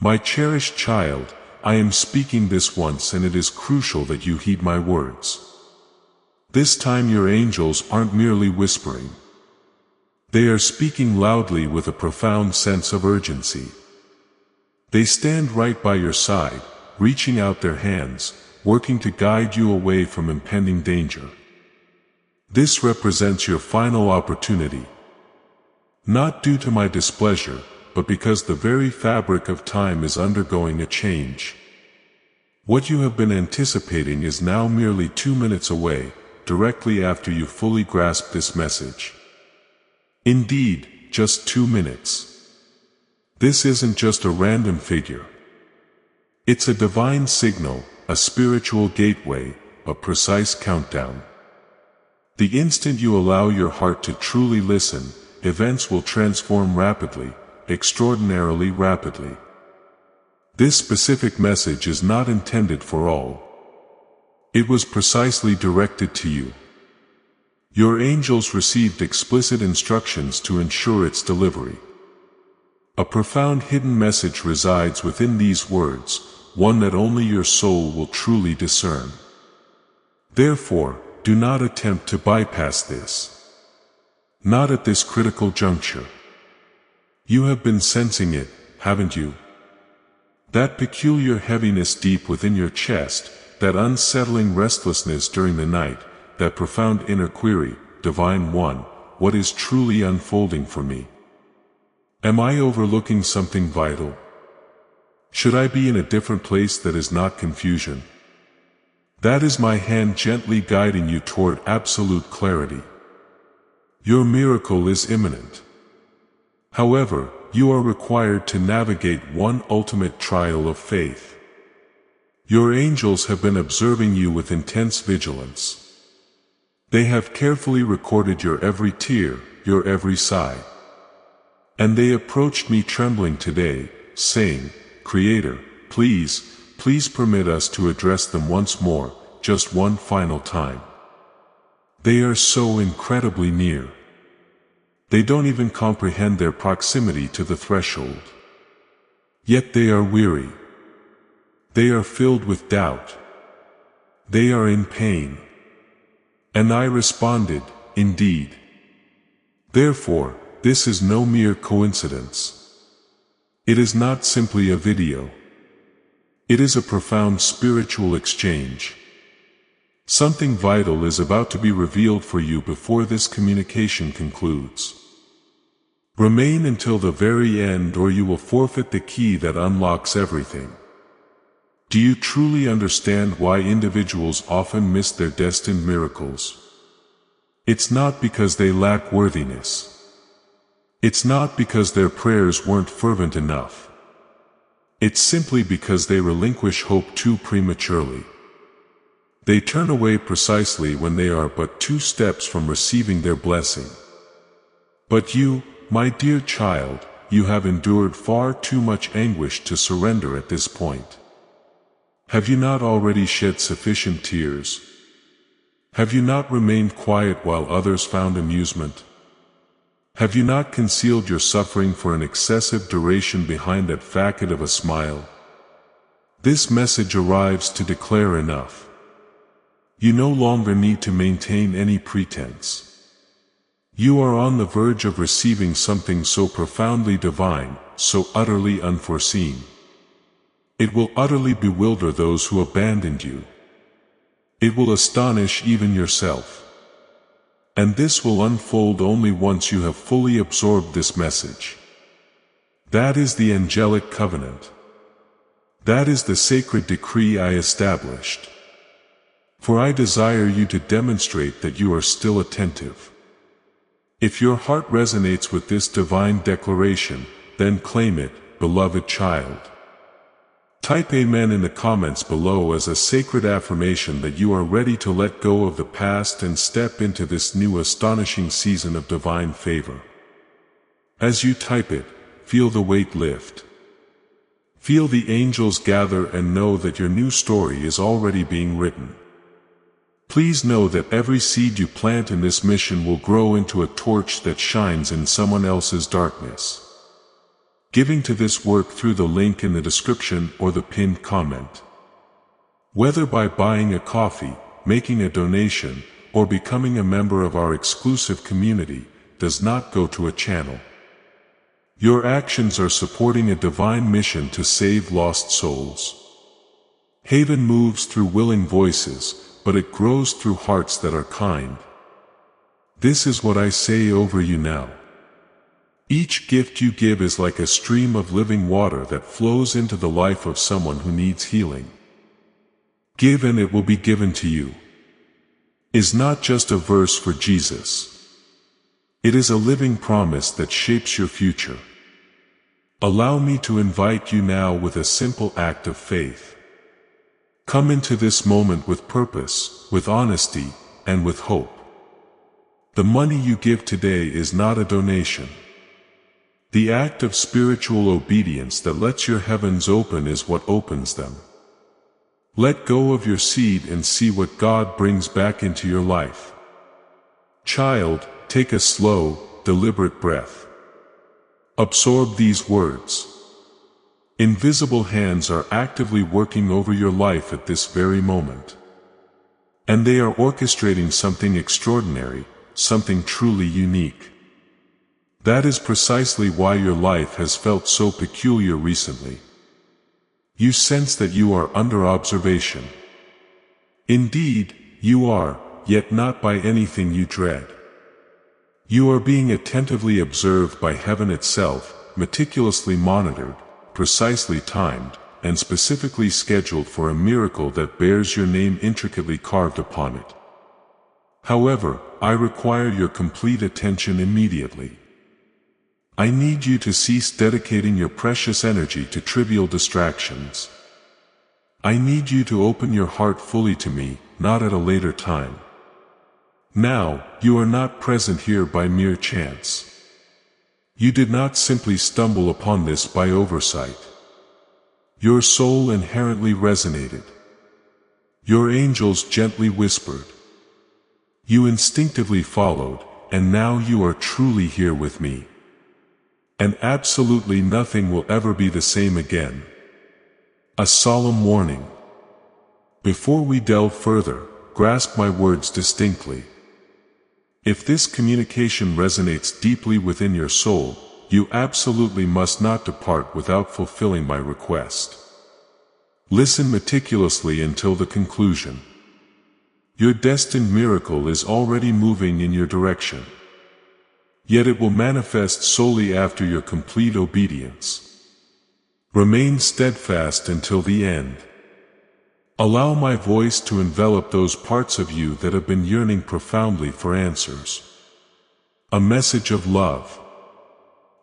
My cherished child, I am speaking this once and it is crucial that you heed my words. This time your angels aren't merely whispering. They are speaking loudly with a profound sense of urgency. They stand right by your side, reaching out their hands, working to guide you away from impending danger. This represents your final opportunity. Not due to my displeasure, but because the very fabric of time is undergoing a change. What you have been anticipating is now merely 2 minutes away, directly after you fully grasp this message. Indeed, just 2 minutes. This isn't just a random figure. It's a divine signal, a spiritual gateway, a precise countdown. The instant you allow your heart to truly listen, events will transform rapidly, extraordinarily rapidly. This specific message is not intended for all. It was precisely directed to you. Your angels received explicit instructions to ensure its delivery. A profound hidden message resides within these words, one that only your soul will truly discern. Therefore, do not attempt to bypass this. Not at this critical juncture. You have been sensing it, haven't you? That peculiar heaviness deep within your chest, that unsettling restlessness during the night, that profound inner query, Divine One, what is truly unfolding for me? Am I overlooking something vital? Should I be in a different place that is not confusion? That is my hand gently guiding you toward absolute clarity. Your miracle is imminent. However, you are required to navigate one ultimate trial of faith. Your angels have been observing you with intense vigilance. They have carefully recorded your every tear, your every sigh. And they approached me trembling today, saying, Creator, please permit us to address them once more, just one final time. They are so incredibly near. They don't even comprehend their proximity to the threshold. Yet they are weary. They are filled with doubt. They are in pain. And I responded, indeed. Therefore, this is no mere coincidence. It is not simply a video. It is a profound spiritual exchange. Something vital is about to be revealed for you before this communication concludes. Remain until the very end or you will forfeit the key that unlocks everything. Do you truly understand why individuals often miss their destined miracles? It's not because they lack worthiness. It's not because their prayers weren't fervent enough. It's simply because they relinquish hope too prematurely. They turn away precisely when they are but 2 steps from receiving their blessing. But you, my dear child, you have endured far too much anguish to surrender at this point. Have you not already shed sufficient tears? Have you not remained quiet while others found amusement? Have you not concealed your suffering for an excessive duration behind that facade of a smile? This message arrives to declare enough. You no longer need to maintain any pretense. You are on the verge of receiving something so profoundly divine, so utterly unforeseen. It will utterly bewilder those who abandoned you. It will astonish even yourself. And this will unfold only once you have fully absorbed this message. That is the angelic covenant. That is the sacred decree I established. For I desire you to demonstrate that you are still attentive. If your heart resonates with this divine declaration, then claim it, beloved child. Type Amen in the comments below as a sacred affirmation that you are ready to let go of the past and step into this new astonishing season of divine favor. As you type it, feel the weight lift. Feel the angels gather and know that your new story is already being written. Please know that every seed you plant in this mission will grow into a torch that shines in someone else's darkness. giving to this work through the link in the description or the pinned comment. Whether by buying a coffee, making a donation, or becoming a member of our exclusive community, does not go to a channel. Your actions are supporting a divine mission to save lost souls. Haven moves through willing voices, but it grows through hearts that are kind. This is what I say over you now. Each gift you give is like a stream of living water that flows into the life of someone who needs healing. Give and it will be given to you is not just a verse for Jesus. It is a living promise that shapes your future. Allow me to invite you now with a simple act of faith. Come into this moment with purpose, with honesty, and with hope. The money you give today is not a donation. The act of spiritual obedience that lets your heavens open is what opens them. Let go of your seed and see what God brings back into your life. Child, take a slow, deliberate breath. Absorb these words. Invisible hands are actively working over your life at this very moment. And they are orchestrating something extraordinary, something truly unique. That is precisely why your life has felt so peculiar recently. You sense that you are under observation. Indeed, you are, yet not by anything you dread. You are being attentively observed by heaven itself, meticulously monitored, precisely timed, and specifically scheduled for a miracle that bears your name intricately carved upon it. However, I require your complete attention immediately. I need you to cease dedicating your precious energy to trivial distractions. I need you to open your heart fully to me, not at a later time. Now, you are not present here by mere chance. You did not simply stumble upon this by oversight. Your soul inherently resonated. Your angels gently whispered. You instinctively followed, and now you are truly here with me. And absolutely nothing will ever be the same again. A solemn warning. Before we delve further, grasp my words distinctly. If this communication resonates deeply within your soul, you absolutely must not depart without fulfilling my request. Listen meticulously until the conclusion. Your destined miracle is already moving in your direction. Yet it will manifest solely after your complete obedience. Remain steadfast until the end. Allow my voice to envelop those parts of you that have been yearning profoundly for answers. A message of love.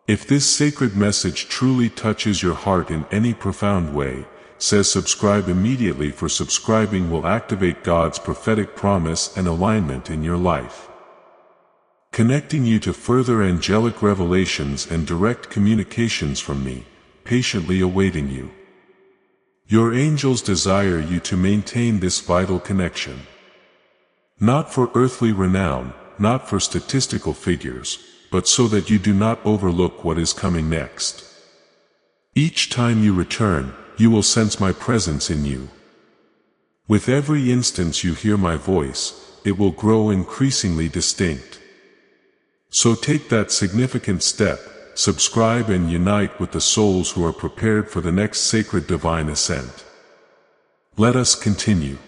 If this sacred message truly touches your heart in any profound way, says subscribe immediately, for subscribing will activate God's prophetic promise and alignment in your life, connecting you to further angelic revelations and direct communications from me, patiently awaiting you. Your angels desire you to maintain this vital connection. Not for earthly renown, not for statistical figures, but so that you do not overlook what is coming next. Each time you return, you will sense my presence in you. With every instance you hear my voice, it will grow increasingly distinct. So take that significant step, subscribe and unite with the souls who are prepared for the next sacred divine ascent. Let us continue.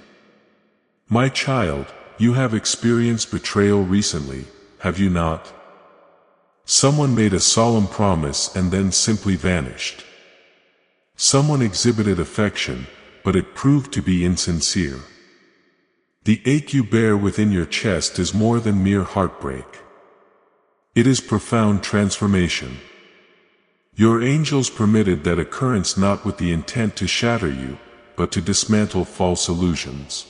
My child, you have experienced betrayal recently, have you not? Someone made a solemn promise and then simply vanished. Someone exhibited affection, but it proved to be insincere. The ache you bear within your chest is more than mere heartbreak. It is profound transformation. Your angels permitted that occurrence not with the intent to shatter you, but to dismantle false illusions.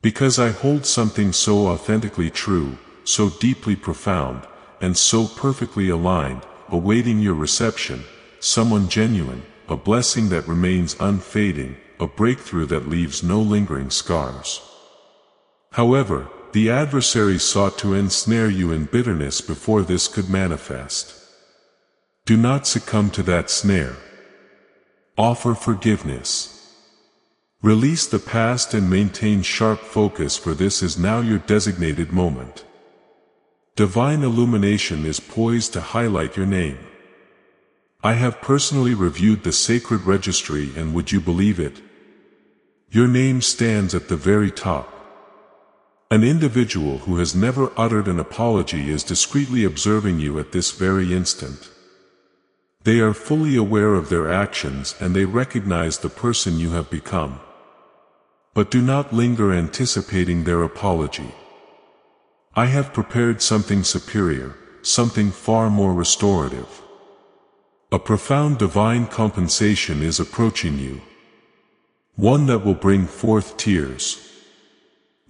Because I hold something so authentically true, so deeply profound, and so perfectly aligned, awaiting your reception, someone genuine, a blessing that remains unfading, a breakthrough that leaves no lingering scars. However, the adversary sought to ensnare you in bitterness before this could manifest. Do not succumb to that snare. Offer forgiveness. Release the past and maintain sharp focus, for this is now your designated moment. Divine illumination is poised to highlight your name. I have personally reviewed the sacred registry, and would you believe it? Your name stands at the very top. An individual who has never uttered an apology is discreetly observing you at this very instant. They are fully aware of their actions and they recognize the person you have become. But do not linger anticipating their apology. I have prepared something superior, something far more restorative. A profound divine compensation is approaching you. One that will bring forth tears.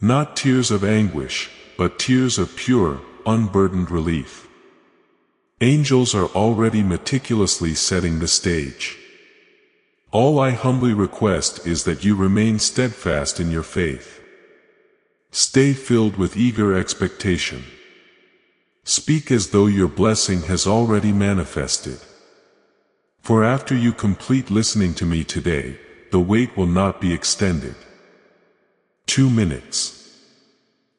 Not tears of anguish, but tears of pure, unburdened relief. Angels are already meticulously setting the stage. All I humbly request is that you remain steadfast in your faith. Stay filled with eager expectation. Speak as though your blessing has already manifested. For after you complete listening to me today, the wait will not be extended. 2 minutes.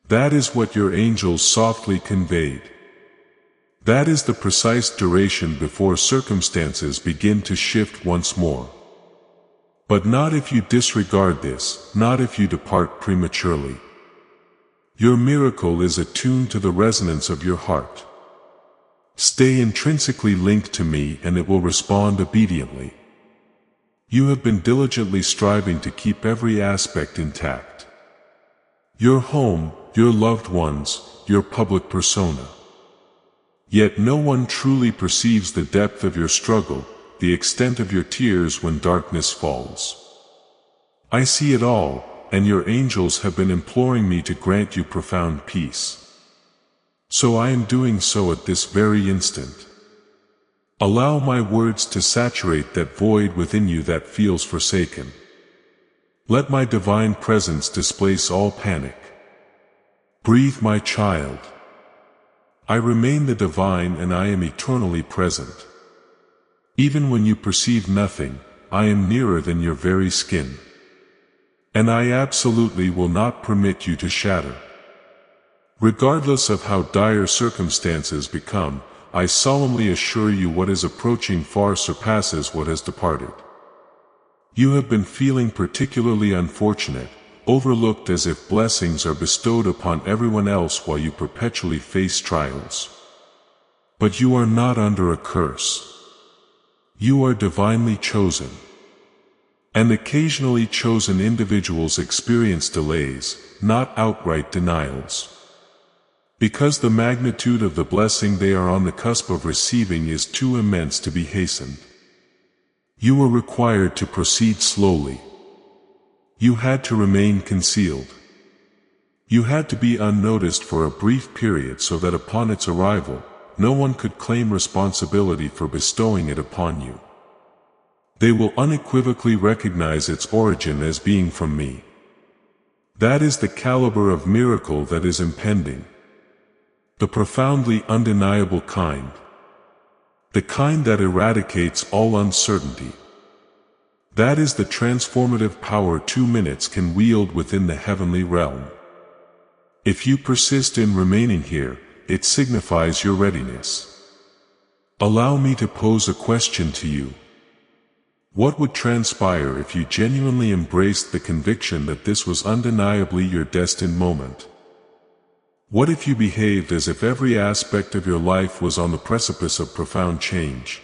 That is what your angels softly conveyed. That is the precise duration before circumstances begin to shift once more. But not if you disregard this, not if you depart prematurely. Your miracle is attuned to the resonance of your heart. Stay intrinsically linked to me and it will respond obediently. You have been diligently striving to keep every aspect intact. Your home, your loved ones, your public persona. Yet no one truly perceives the depth of your struggle, the extent of your tears when darkness falls. I see it all, and your angels have been imploring me to grant you profound peace. So I am doing so at this very instant. Allow my words to saturate that void within you that feels forsaken. Let my divine presence displace all panic. Breathe, my child. I remain the divine and I am eternally present. Even when you perceive nothing, I am nearer than your very skin. And I absolutely will not permit you to shatter. Regardless of how dire circumstances become, I solemnly assure you what is approaching far surpasses what has departed. You have been feeling particularly unfortunate, overlooked as if blessings are bestowed upon everyone else while you perpetually face trials. But you are not under a curse. You are divinely chosen. And occasionally chosen individuals experience delays, not outright denials. Because the magnitude of the blessing they are on the cusp of receiving is too immense to be hastened. You were required to proceed slowly. You had to remain concealed. You had to be unnoticed for a brief period so that upon its arrival, no one could claim responsibility for bestowing it upon you. They will unequivocally recognize its origin as being from me. That is the caliber of miracle that is impending. The profoundly undeniable kind. The kind that eradicates all uncertainty. That is the transformative power 2 minutes can wield within the heavenly realm. If you persist in remaining here, it signifies your readiness. Allow me to pose a question to you. What would transpire if you genuinely embraced the conviction that this was undeniably your destined moment? What if you behaved as if every aspect of your life was on the precipice of profound change?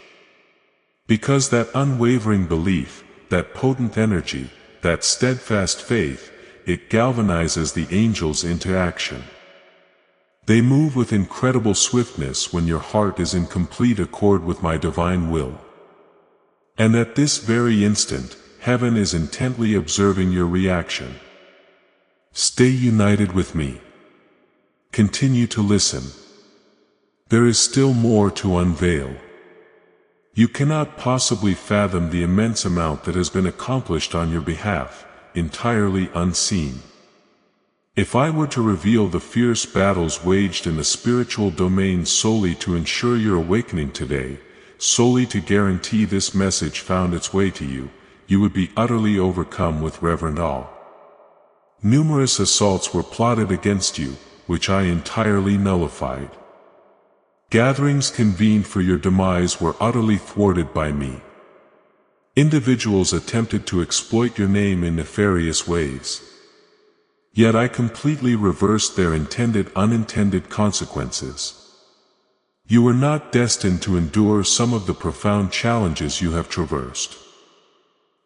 Because that unwavering belief, that potent energy, that steadfast faith, it galvanizes the angels into action. They move with incredible swiftness when your heart is in complete accord with my divine will. And at this very instant, heaven is intently observing your reaction. Stay united with me. Continue to listen. There is still more to unveil. You cannot possibly fathom the immense amount that has been accomplished on your behalf, entirely unseen. If I were to reveal the fierce battles waged in the spiritual domain solely to ensure your awakening today, solely to guarantee this message found its way to you, you would be utterly overcome with reverent awe. Numerous assaults were plotted against you, which I entirely nullified. Gatherings convened for your demise were utterly thwarted by me. Individuals attempted to exploit your name in nefarious ways. Yet I completely reversed their unintended consequences. You were not destined to endure some of the profound challenges you have traversed.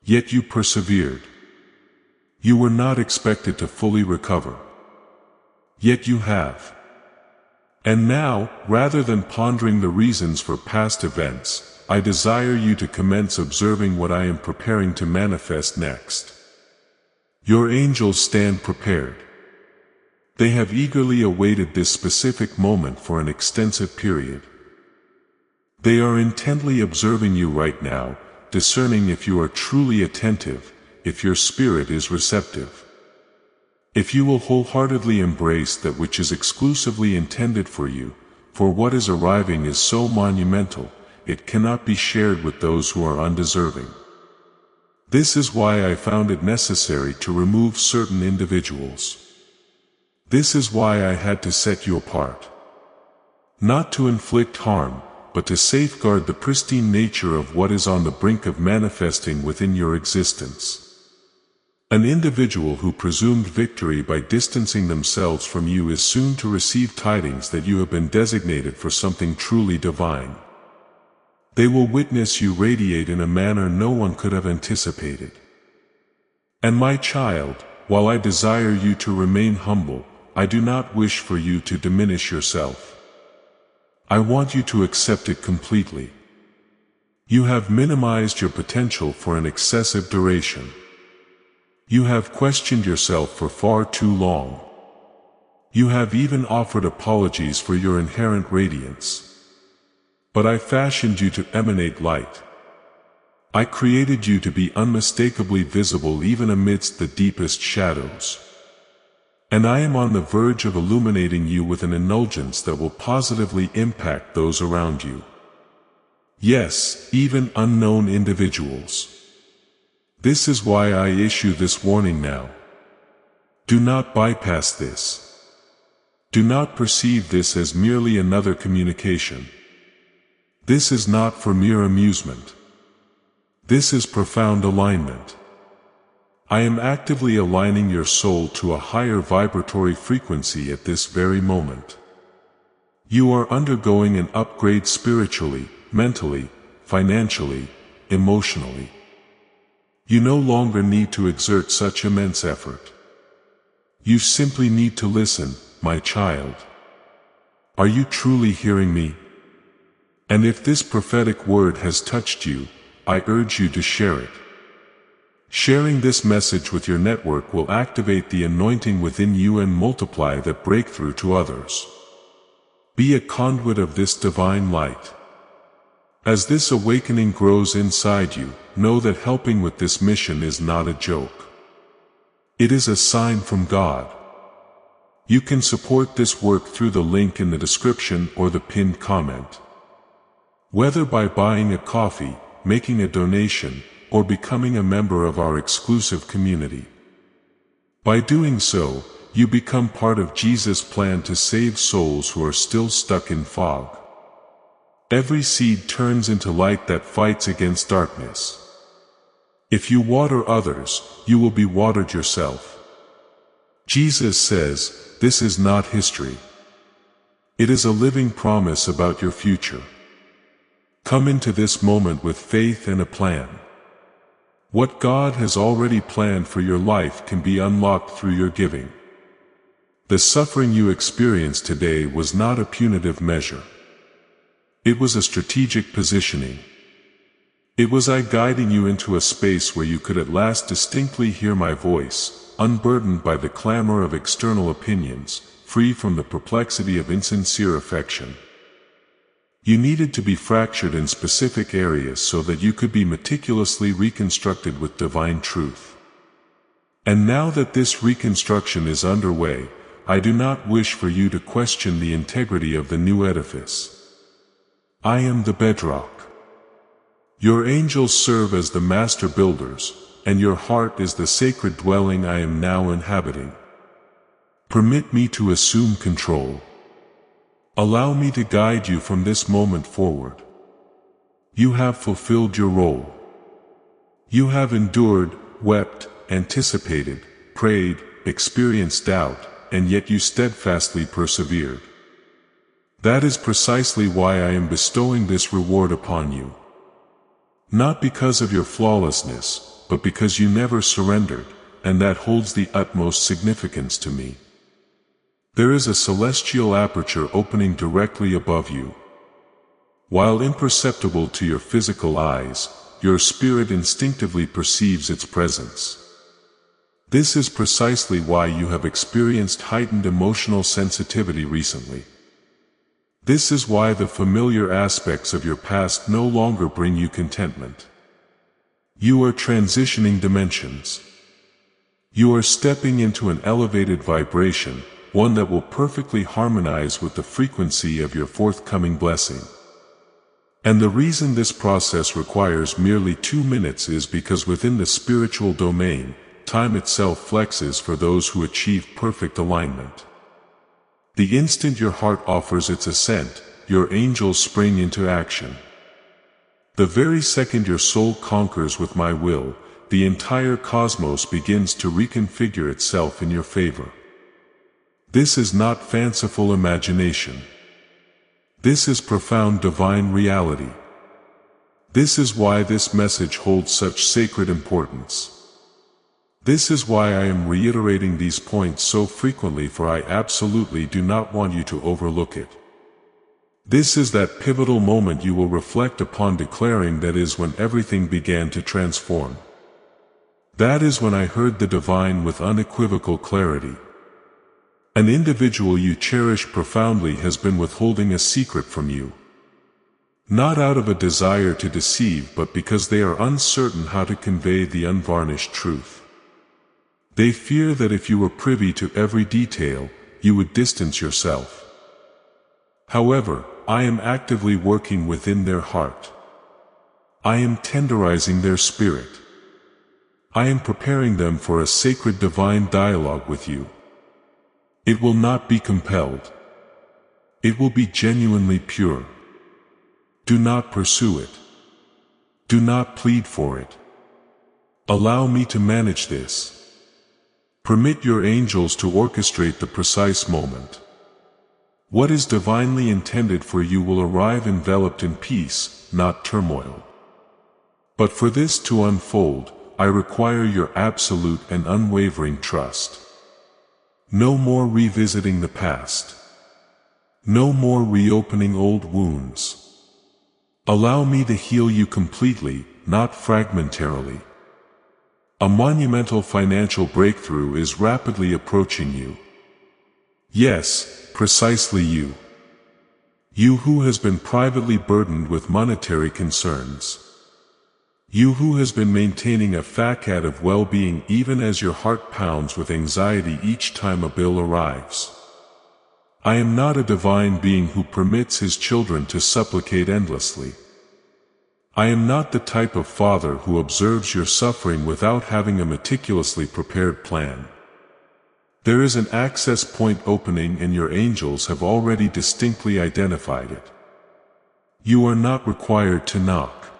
Yet you persevered. You were not expected to fully recover. Yet you have. And now, rather than pondering the reasons for past events, I desire you to commence observing what I am preparing to manifest next. Your angels stand prepared. They have eagerly awaited this specific moment for an extensive period. They are intently observing you right now, discerning if you are truly attentive, if your spirit is receptive. If you will wholeheartedly embrace that which is exclusively intended for you, for what is arriving is so monumental, it cannot be shared with those who are undeserving. This is why I found it necessary to remove certain individuals. This is why I had to set you apart. Not to inflict harm, but to safeguard the pristine nature of what is on the brink of manifesting within your existence. An individual who presumed victory by distancing themselves from you is soon to receive tidings that you have been designated for something truly divine. They will witness you radiate in a manner no one could have anticipated. And my child, while I desire you to remain humble, I do not wish for you to diminish yourself. I want you to accept it completely. You have minimized your potential for an excessive duration. You have questioned yourself for far too long. You have even offered apologies for your inherent radiance. But I fashioned you to emanate light. I created you to be unmistakably visible even amidst the deepest shadows. And I am on the verge of illuminating you with an indulgence that will positively impact those around you. Yes, even unknown individuals. This is why I issue this warning now. Do not bypass this. Do not perceive this as merely another communication. This is not for mere amusement. This is profound alignment. I am actively aligning your soul to a higher vibratory frequency at this very moment. You are undergoing an upgrade spiritually, mentally, financially, emotionally. You no longer need to exert such immense effort. You simply need to listen, my child. Are you truly hearing me? And if this prophetic word has touched you, I urge you to share it. Sharing this message with your network will activate the anointing within you and multiply that breakthrough to others. Be a conduit of this divine light. As this awakening grows inside you, know that helping with this mission is not a joke. It is a sign from God. You can support this work through the link in the description or the pinned comment. Whether by buying a coffee, making a donation, or becoming a member of our exclusive community. By doing so, you become part of Jesus' plan to save souls who are still stuck in fog. Every seed turns into light that fights against darkness. If you water others, you will be watered yourself. Jesus says, this is not history. It is a living promise about your future. Come into this moment with faith and a plan. What God has already planned for your life can be unlocked through your giving. The suffering you experience today was not a punitive measure. It was a strategic positioning. It was I guiding you into a space where you could at last distinctly hear my voice, unburdened by the clamor of external opinions, free from the perplexity of insincere affection. You needed to be fractured in specific areas so that you could be meticulously reconstructed with divine truth. And now that this reconstruction is underway, I do not wish for you to question the integrity of the new edifice. I am the bedrock. Your angels serve as the master builders, and your heart is the sacred dwelling I am now inhabiting. Permit me to assume control. Allow me to guide you from this moment forward. You have fulfilled your role. You have endured, wept, anticipated, prayed, experienced doubt, and yet you steadfastly persevered. That is precisely why I am bestowing this reward upon you. Not because of your flawlessness, but because you never surrendered, and that holds the utmost significance to me. There is a celestial aperture opening directly above you. While imperceptible to your physical eyes, your spirit instinctively perceives its presence. This is precisely why you have experienced heightened emotional sensitivity recently. This is why the familiar aspects of your past no longer bring you contentment. You are transitioning dimensions. You are stepping into an elevated vibration, one that will perfectly harmonize with the frequency of your forthcoming blessing. And the reason this process requires merely 2 minutes is because within the spiritual domain, time itself flexes for those who achieve perfect alignment. The instant your heart offers its assent, your angels spring into action. The very second your soul conquers with my will, the entire cosmos begins to reconfigure itself in your favor. This is not fanciful imagination. This is profound divine reality. This is why this message holds such sacred importance. This is why I am reiterating these points so frequently, for I absolutely do not want you to overlook it. This is that pivotal moment you will reflect upon, declaring that is when everything began to transform. That is when I heard the divine with unequivocal clarity. An individual you cherish profoundly has been withholding a secret from you. Not out of a desire to deceive, but because they are uncertain how to convey the unvarnished truth. They fear that if you were privy to every detail, you would distance yourself. However, I am actively working within their heart. I am tenderizing their spirit. I am preparing them for a sacred divine dialogue with you. It will not be compelled. It will be genuinely pure. Do not pursue it. Do not plead for it. Allow me to manage this. Permit your angels to orchestrate the precise moment. What is divinely intended for you will arrive enveloped in peace, not turmoil. But for this to unfold, I require your absolute and unwavering trust. No more revisiting the past. No more reopening old wounds. Allow me to heal you completely, not fragmentarily. A monumental financial breakthrough is rapidly approaching you. Yes, precisely you. You who has been privately burdened with monetary concerns. You who has been maintaining a facade of well-being even as your heart pounds with anxiety each time a bill arrives. I am not a divine being who permits his children to supplicate endlessly. I am not the type of father who observes your suffering without having a meticulously prepared plan. There is an access point opening, and your angels have already distinctly identified it. You are not required to knock.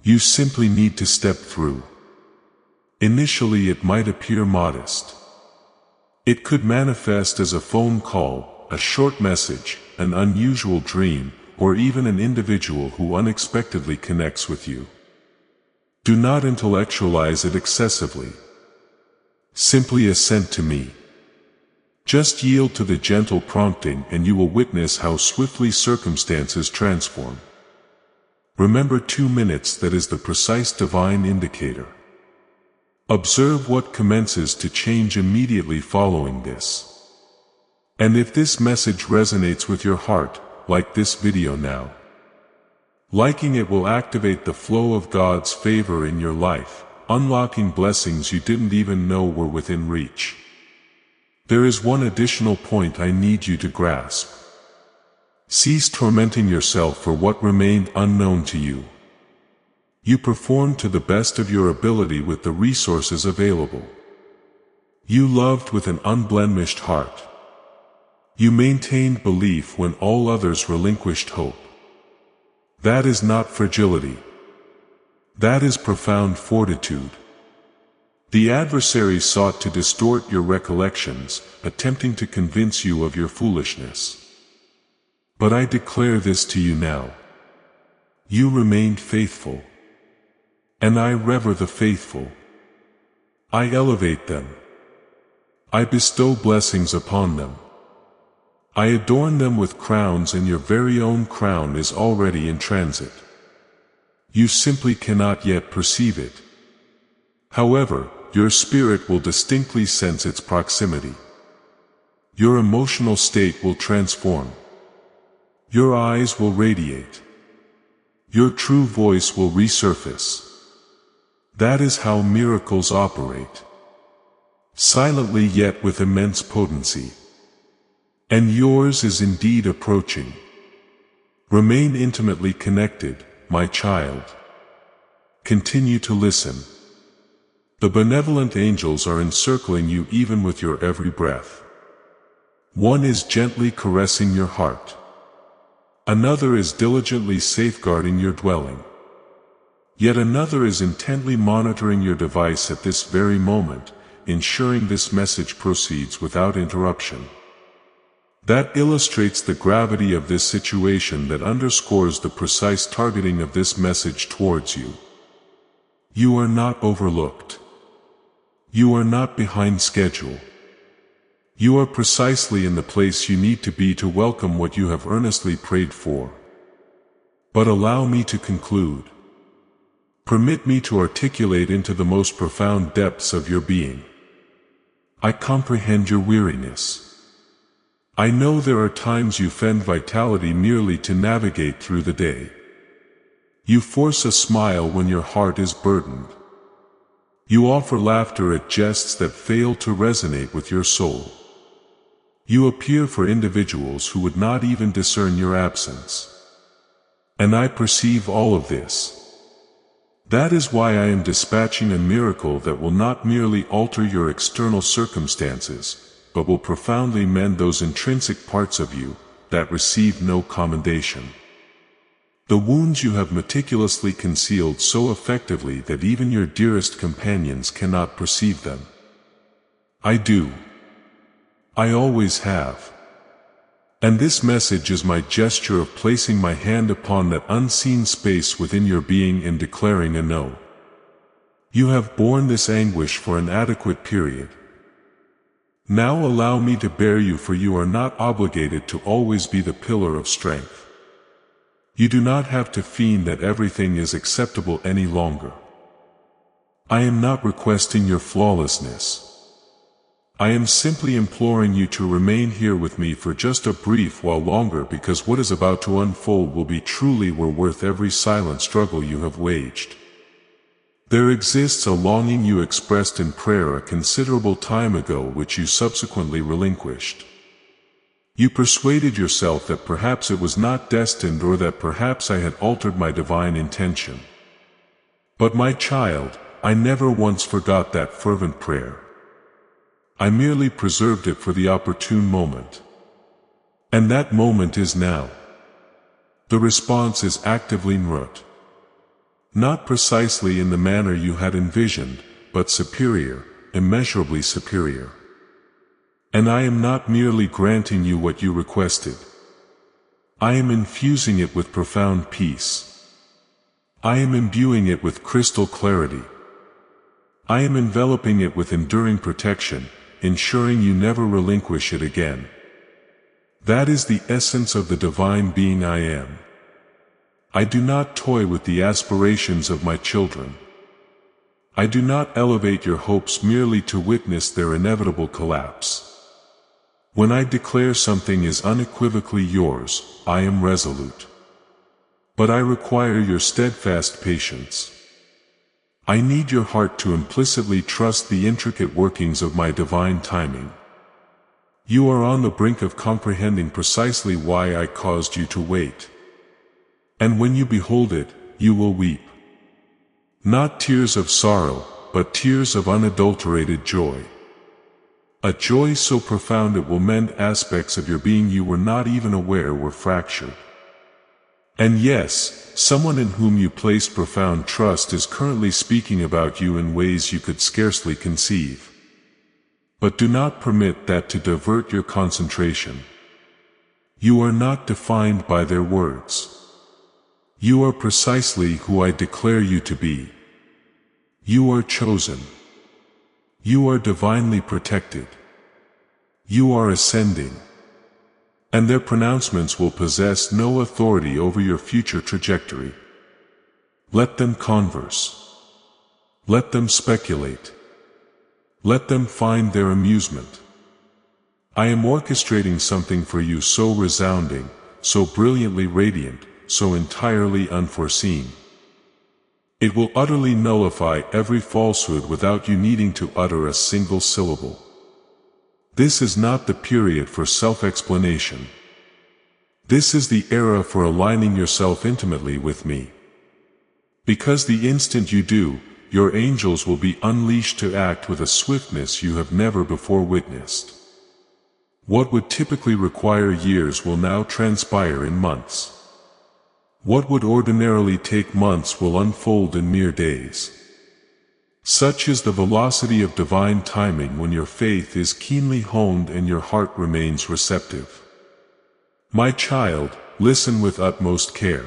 You simply need to step through. Initially it might appear modest. It could manifest as a phone call, a short message, an unusual dream, or even an individual who unexpectedly connects with you. Do not intellectualize it excessively. Simply assent to me. Just yield to the gentle prompting, and you will witness how swiftly circumstances transform. Remember 2 minutes, that is the precise divine indicator. Observe what commences to change immediately following this. And if this message resonates with your heart, like this video now. Liking it will activate the flow of God's favor in your life, unlocking blessings you didn't even know were within reach. There is one additional point I need you to grasp. Cease tormenting yourself for what remained unknown to you. You performed to the best of your ability with the resources available. You loved with an unblemished heart. You maintained belief when all others relinquished hope. That is not fragility. That is profound fortitude. The adversary sought to distort your recollections, attempting to convince you of your foolishness. But I declare this to you now. You remained faithful. And I revere the faithful. I elevate them. I bestow blessings upon them. I adorn them with crowns, and your very own crown is already in transit. You simply cannot yet perceive it. However, your spirit will distinctly sense its proximity. Your emotional state will transform. Your eyes will radiate. Your true voice will resurface. That is how miracles operate. Silently yet with immense potency. And yours is indeed approaching. Remain intimately connected, my child. Continue to listen. The benevolent angels are encircling you even with your every breath. One is gently caressing your heart. Another is diligently safeguarding your dwelling. Yet another is intently monitoring your device at this very moment, ensuring this message proceeds without interruption. That illustrates the gravity of this situation, that underscores the precise targeting of this message towards you. You are not overlooked. You are not behind schedule. You are precisely in the place you need to be to welcome what you have earnestly prayed for. But allow me to conclude. Permit me to articulate into the most profound depths of your being. I comprehend your weariness. I know there are times you fend vitality merely to navigate through the day. You force a smile when your heart is burdened. You offer laughter at jests that fail to resonate with your soul. You appear for individuals who would not even discern your absence. And I perceive all of this. That is why I am dispatching a miracle that will not merely alter your external circumstances, but will profoundly mend those intrinsic parts of you that receive no commendation. The wounds you have meticulously concealed so effectively that even your dearest companions cannot perceive them. I do. I always have. And this message is my gesture of placing my hand upon that unseen space within your being and declaring a no. You have borne this anguish for an adequate period. Now allow me to bear you, for you are not obligated to always be the pillar of strength. You do not have to fiend that everything is acceptable any longer. I am not requesting your flawlessness. I am simply imploring you to remain here with me for just a brief while longer, because what is about to unfold will be truly worth every silent struggle you have waged. There exists a longing you expressed in prayer a considerable time ago, which you subsequently relinquished. You persuaded yourself that perhaps it was not destined, or that perhaps I had altered my divine intention. But my child, I never once forgot that fervent prayer. I merely preserved it for the opportune moment. And that moment is now. The response is actively nrut. Not precisely in the manner you had envisioned, but superior, immeasurably superior. And I am not merely granting you what you requested. I am infusing it with profound peace. I am imbuing it with crystal clarity. I am enveloping it with enduring protection, ensuring you never relinquish it again. That is the essence of the divine being I am. I do not toy with the aspirations of my children. I do not elevate your hopes merely to witness their inevitable collapse. When I declare something is unequivocally yours, I am resolute. But I require your steadfast patience. I need your heart to implicitly trust the intricate workings of my divine timing. You are on the brink of comprehending precisely why I caused you to wait. And when you behold it, you will weep. Not tears of sorrow, but tears of unadulterated joy. A joy so profound it will mend aspects of your being you were not even aware were fractured. And yes, someone in whom you placed profound trust is currently speaking about you in ways you could scarcely conceive. But do not permit that to divert your concentration. You are not defined by their words. You are precisely who I declare you to be. You are chosen. You are divinely protected. You are ascending. And their pronouncements will possess no authority over your future trajectory. Let them converse. Let them speculate. Let them find their amusement. I am orchestrating something for you so resounding, so brilliantly radiant, so entirely unforeseen. It will utterly nullify every falsehood without you needing to utter a single syllable. This is not the period for self-explanation. This is the era for aligning yourself intimately with me. Because the instant you do, your angels will be unleashed to act with a swiftness you have never before witnessed. What would typically require years will now transpire in months. What would ordinarily take months will unfold in mere days. Such is the velocity of divine timing when your faith is keenly honed and your heart remains receptive. My child, listen with utmost care.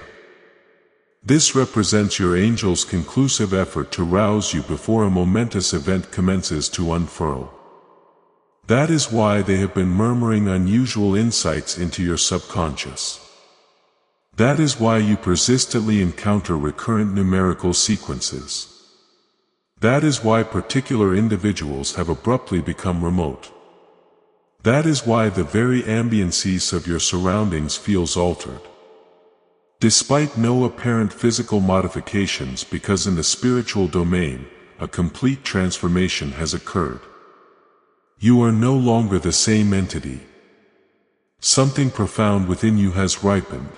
This represents your angel's conclusive effort to rouse you before a momentous event commences to unfurl. That is why they have been murmuring unusual insights into your subconscious. That is why you persistently encounter recurrent numerical sequences. That is why particular individuals have abruptly become remote. That is why the very ambience of your surroundings feels altered. Despite no apparent physical modifications, because in the spiritual domain, a complete transformation has occurred. You are no longer the same entity. Something profound within you has ripened.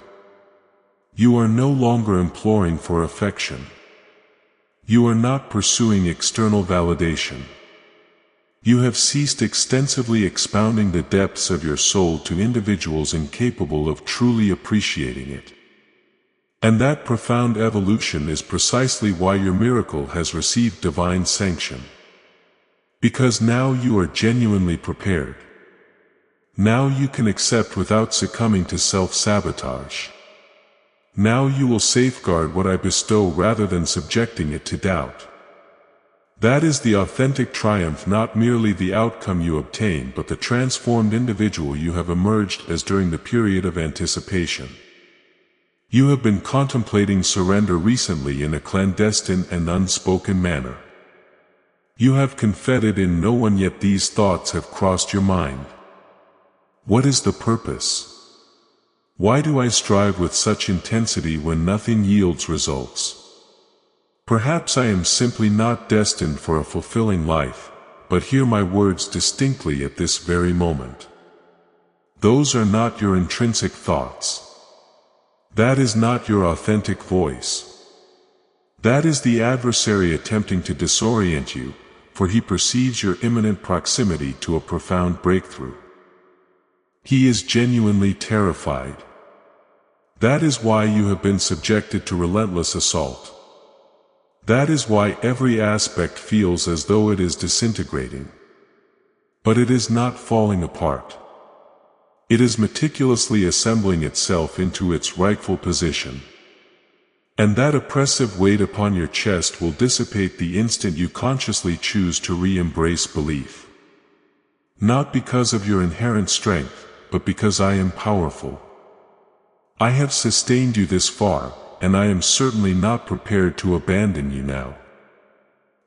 You are no longer imploring for affection. You are not pursuing external validation. You have ceased extensively expounding the depths of your soul to individuals incapable of truly appreciating it. And that profound evolution is precisely why your miracle has received divine sanction. Because now you are genuinely prepared. Now you can accept without succumbing to self-sabotage. Now you will safeguard what I bestow rather than subjecting it to doubt. That is the authentic triumph, not merely the outcome you obtain, but the transformed individual you have emerged as during the period of anticipation. You have been contemplating surrender recently in a clandestine and unspoken manner. You have confided in no one, yet these thoughts have crossed your mind. What is the purpose? Why do I strive with such intensity when nothing yields results? Perhaps I am simply not destined for a fulfilling life, but hear my words distinctly at this very moment. Those are not your intrinsic thoughts. That is not your authentic voice. That is the adversary attempting to disorient you, for he perceives your imminent proximity to a profound breakthrough. He is genuinely terrified. That is why you have been subjected to relentless assault. That is why every aspect feels as though it is disintegrating. But it is not falling apart. It is meticulously assembling itself into its rightful position. And that oppressive weight upon your chest will dissipate the instant you consciously choose to re-embrace belief. Not because of your inherent strength, but because I am powerful. I have sustained you this far, and I am certainly not prepared to abandon you now.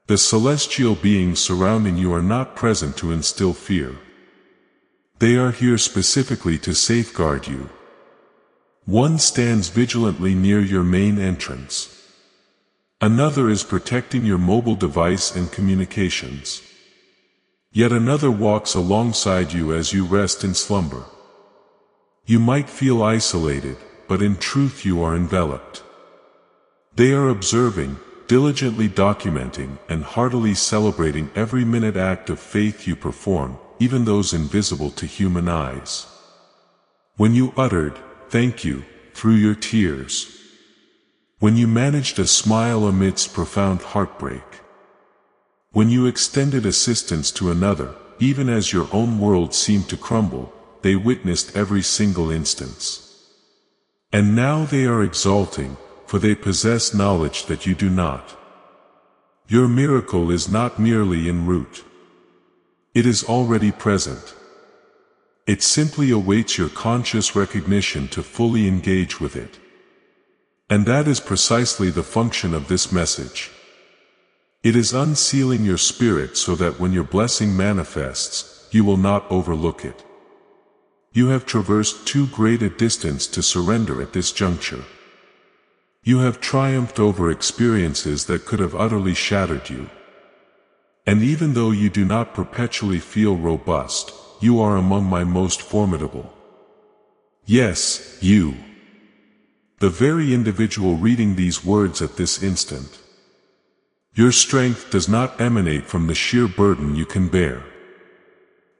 The celestial beings surrounding you are not present to instill fear. They are here specifically to safeguard you. One stands vigilantly near your main entrance. Another is protecting your mobile device and communications. Yet another walks alongside you as you rest in slumber. You might feel isolated, but in truth you are enveloped. They are observing, diligently documenting and heartily celebrating every minute act of faith you perform, even those invisible to human eyes. When you uttered, "Thank you," through your tears. When you managed a smile amidst profound heartbreak. When you extended assistance to another, even as your own world seemed to crumble, they witnessed every single instance. And now they are exulting, for they possess knowledge that you do not. Your miracle is not merely en route. It is already present. It simply awaits your conscious recognition to fully engage with it. And that is precisely the function of this message. It is unsealing your spirit so that when your blessing manifests, you will not overlook it. You have traversed too great a distance to surrender at this juncture. You have triumphed over experiences that could have utterly shattered you. And even though you do not perpetually feel robust, you are among my most formidable. Yes, you. The very individual reading these words at this instant. Your strength does not emanate from the sheer burden you can bear.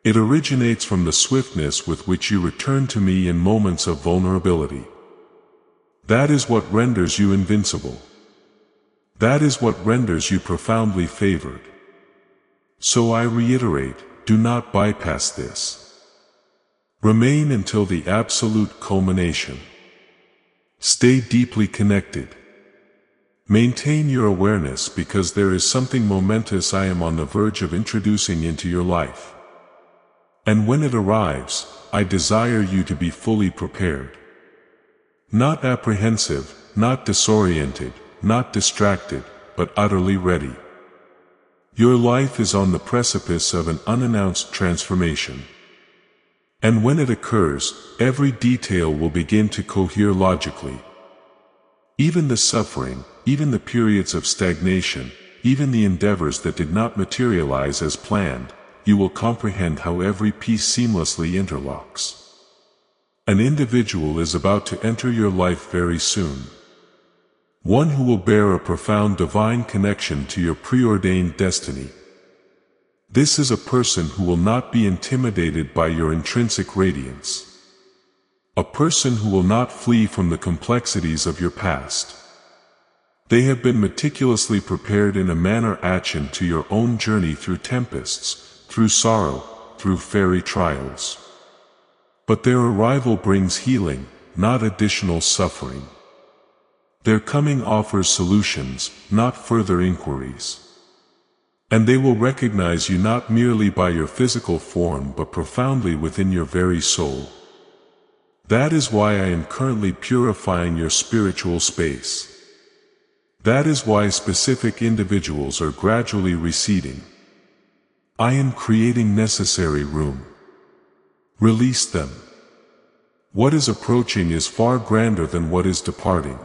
It originates from the swiftness with which you return to me in moments of vulnerability. That is what renders you invincible. That is what renders you profoundly favored. So I reiterate, do not bypass this. Remain until the absolute culmination. Stay deeply connected. Maintain your awareness because there is something momentous I am on the verge of introducing into your life. And when it arrives, I desire you to be fully prepared. Not apprehensive, not disoriented, not distracted, but utterly ready. Your life is on the precipice of an unannounced transformation. And when it occurs, every detail will begin to cohere logically. Even the suffering, even the periods of stagnation, even the endeavors that did not materialize as planned, you will comprehend how every piece seamlessly interlocks. An individual is about to enter your life very soon. One who will bear a profound divine connection to your preordained destiny. This is a person who will not be intimidated by your intrinsic radiance. A person who will not flee from the complexities of your past. They have been meticulously prepared in a manner akin to your own journey through tempests, through sorrow, through fairy trials. But their arrival brings healing, not additional suffering. Their coming offers solutions, not further inquiries. And they will recognize you not merely by your physical form but profoundly within your very soul. That is why I am currently purifying your spiritual space. That is why specific individuals are gradually receding. I am creating necessary room. Release them. What is approaching is far grander than what is departing.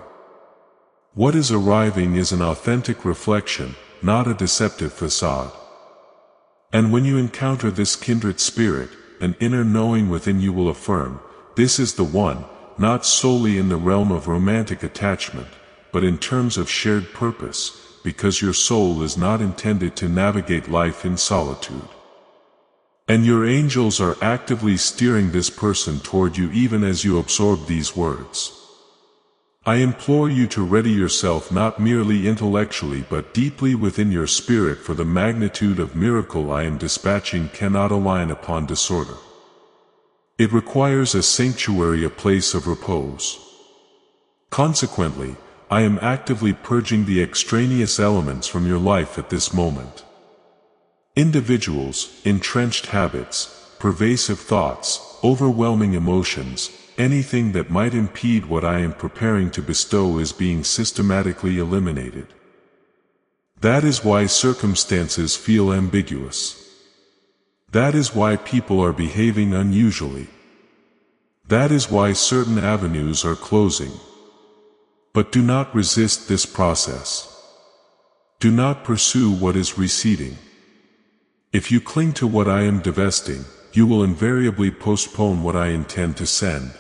What is arriving is an authentic reflection, not a deceptive facade. And when you encounter this kindred spirit, an inner knowing within you will affirm, this is the one, not solely in the realm of romantic attachment, but in terms of shared purpose, because your soul is not intended to navigate life in solitude. And your angels are actively steering this person toward you even as you absorb these words. I implore you to ready yourself not merely intellectually but deeply within your spirit, for the magnitude of miracle I am dispatching cannot align upon disorder. It requires a sanctuary, a place of repose. Consequently, I am actively purging the extraneous elements from your life at this moment. Individuals, entrenched habits, pervasive thoughts, overwhelming emotions, anything that might impede what I am preparing to bestow is being systematically eliminated. That is why circumstances feel ambiguous. That is why people are behaving unusually. That is why certain avenues are closing. But do not resist this process. Do not pursue what is receding. If you cling to what I am divesting, you will invariably postpone what I intend to send.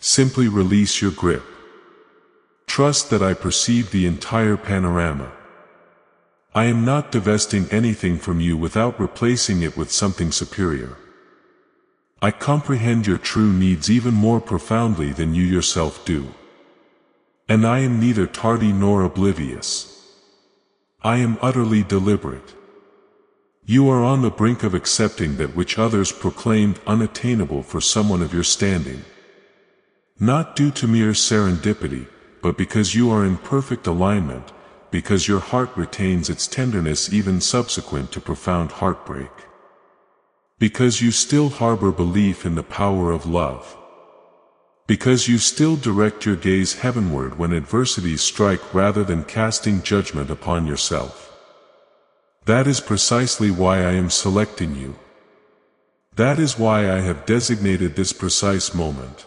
Simply release your grip. Trust that I perceive the entire panorama. I am not divesting anything from you without replacing it with something superior. I comprehend your true needs even more profoundly than you yourself do. And I am neither tardy nor oblivious. I am utterly deliberate. You are on the brink of accepting that which others proclaimed unattainable for someone of your standing. Not due to mere serendipity, but because you are in perfect alignment, because your heart retains its tenderness even subsequent to profound heartbreak. Because you still harbor belief in the power of love. Because you still direct your gaze heavenward when adversities strike rather than casting judgment upon yourself. That is precisely why I am selecting you. That is why I have designated this precise moment.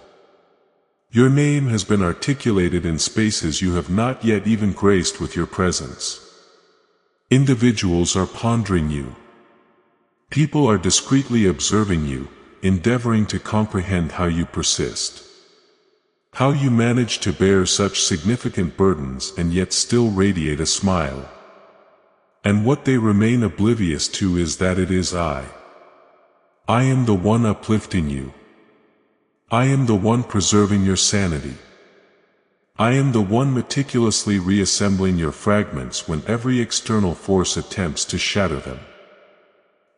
Your name has been articulated in spaces you have not yet even graced with your presence. Individuals are pondering you. People are discreetly observing you, endeavoring to comprehend how you persist. How you manage to bear such significant burdens and yet still radiate a smile. And what they remain oblivious to is that it is I. I am the one uplifting you. I am the one preserving your sanity. I am the one meticulously reassembling your fragments when every external force attempts to shatter them.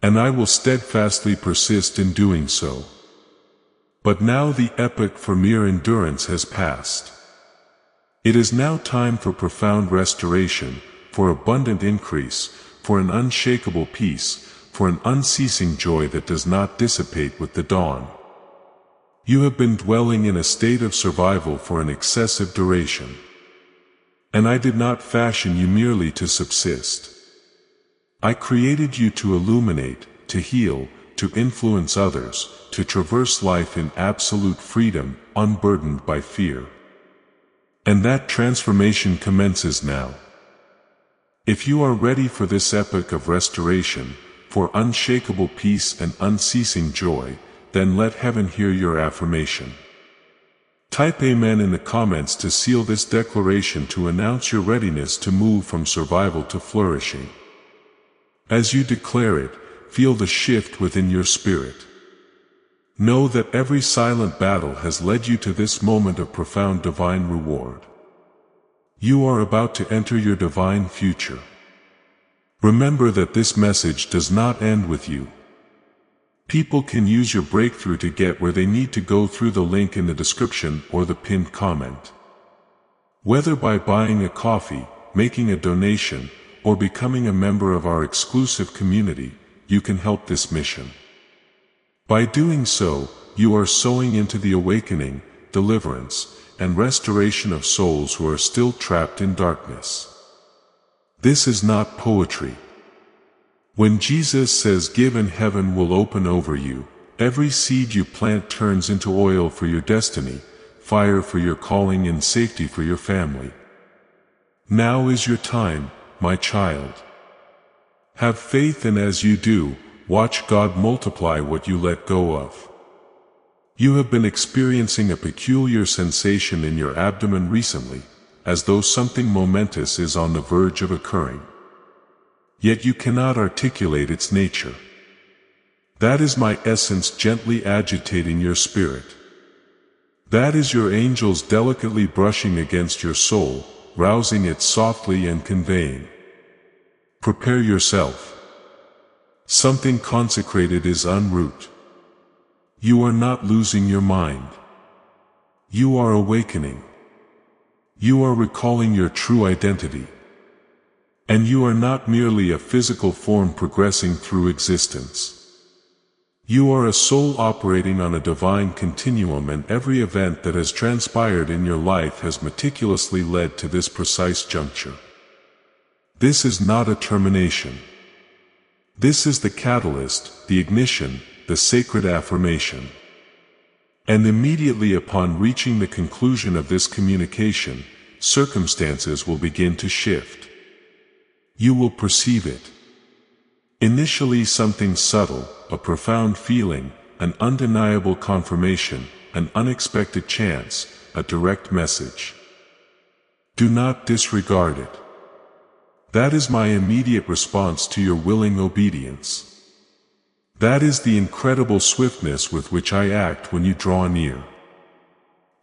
And I will steadfastly persist in doing so. But now the epoch for mere endurance has passed. It is now time for profound restoration, for abundant increase, for an unshakable peace, for an unceasing joy that does not dissipate with the dawn. You have been dwelling in a state of survival for an excessive duration. And I did not fashion you merely to subsist. I created you to illuminate, to heal, to influence others, to traverse life in absolute freedom, unburdened by fear. And that transformation commences now. If you are ready for this epoch of restoration, for unshakable peace and unceasing joy, then let heaven hear your affirmation. Type Amen in the comments to seal this declaration to announce your readiness to move from survival to flourishing. As you declare it, feel the shift within your spirit. Know that every silent battle has led you to this moment of profound divine reward. You are about to enter your divine future. Remember that this message does not end with you. People can use your breakthrough to get where they need to go through the link in the description or the pinned comment. Whether by buying a coffee, making a donation, or becoming a member of our exclusive community, you can help this mission. By doing so, you are sowing into the awakening, deliverance, and restoration of souls who are still trapped in darkness. This is not poetry. When Jesus says give and heaven will open over you, every seed you plant turns into oil for your destiny, fire for your calling and safety for your family. Now is your time, my child. Have faith, and as you do, watch God multiply what you let go of. You have been experiencing a peculiar sensation in your abdomen recently, as though something momentous is on the verge of occurring. Yet you cannot articulate its nature. That is my essence gently agitating your spirit. That is your angels delicately brushing against your soul, rousing it softly and conveying. Prepare yourself. Something consecrated is en route. You are not losing your mind. You are awakening. You are recalling your true identity. And you are not merely a physical form progressing through existence. You are a soul operating on a divine continuum, and every event that has transpired in your life has meticulously led to this precise juncture. This is not a termination. This is the catalyst, the ignition, the sacred affirmation. And immediately upon reaching the conclusion of this communication, circumstances will begin to shift. You will perceive it. Initially something subtle, a profound feeling, an undeniable confirmation, an unexpected chance, a direct message. Do not disregard it. That is my immediate response to your willing obedience. That is the incredible swiftness with which I act when you draw near.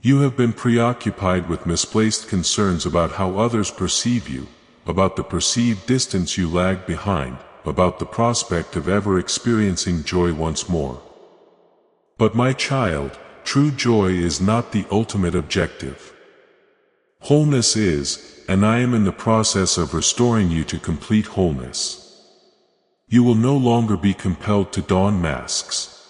You have been preoccupied with misplaced concerns about how others perceive you, about the perceived distance you lag behind, about the prospect of ever experiencing joy once more. But my child, true joy is not the ultimate objective. Wholeness is, and I am in the process of restoring you to complete wholeness. You will no longer be compelled to don masks.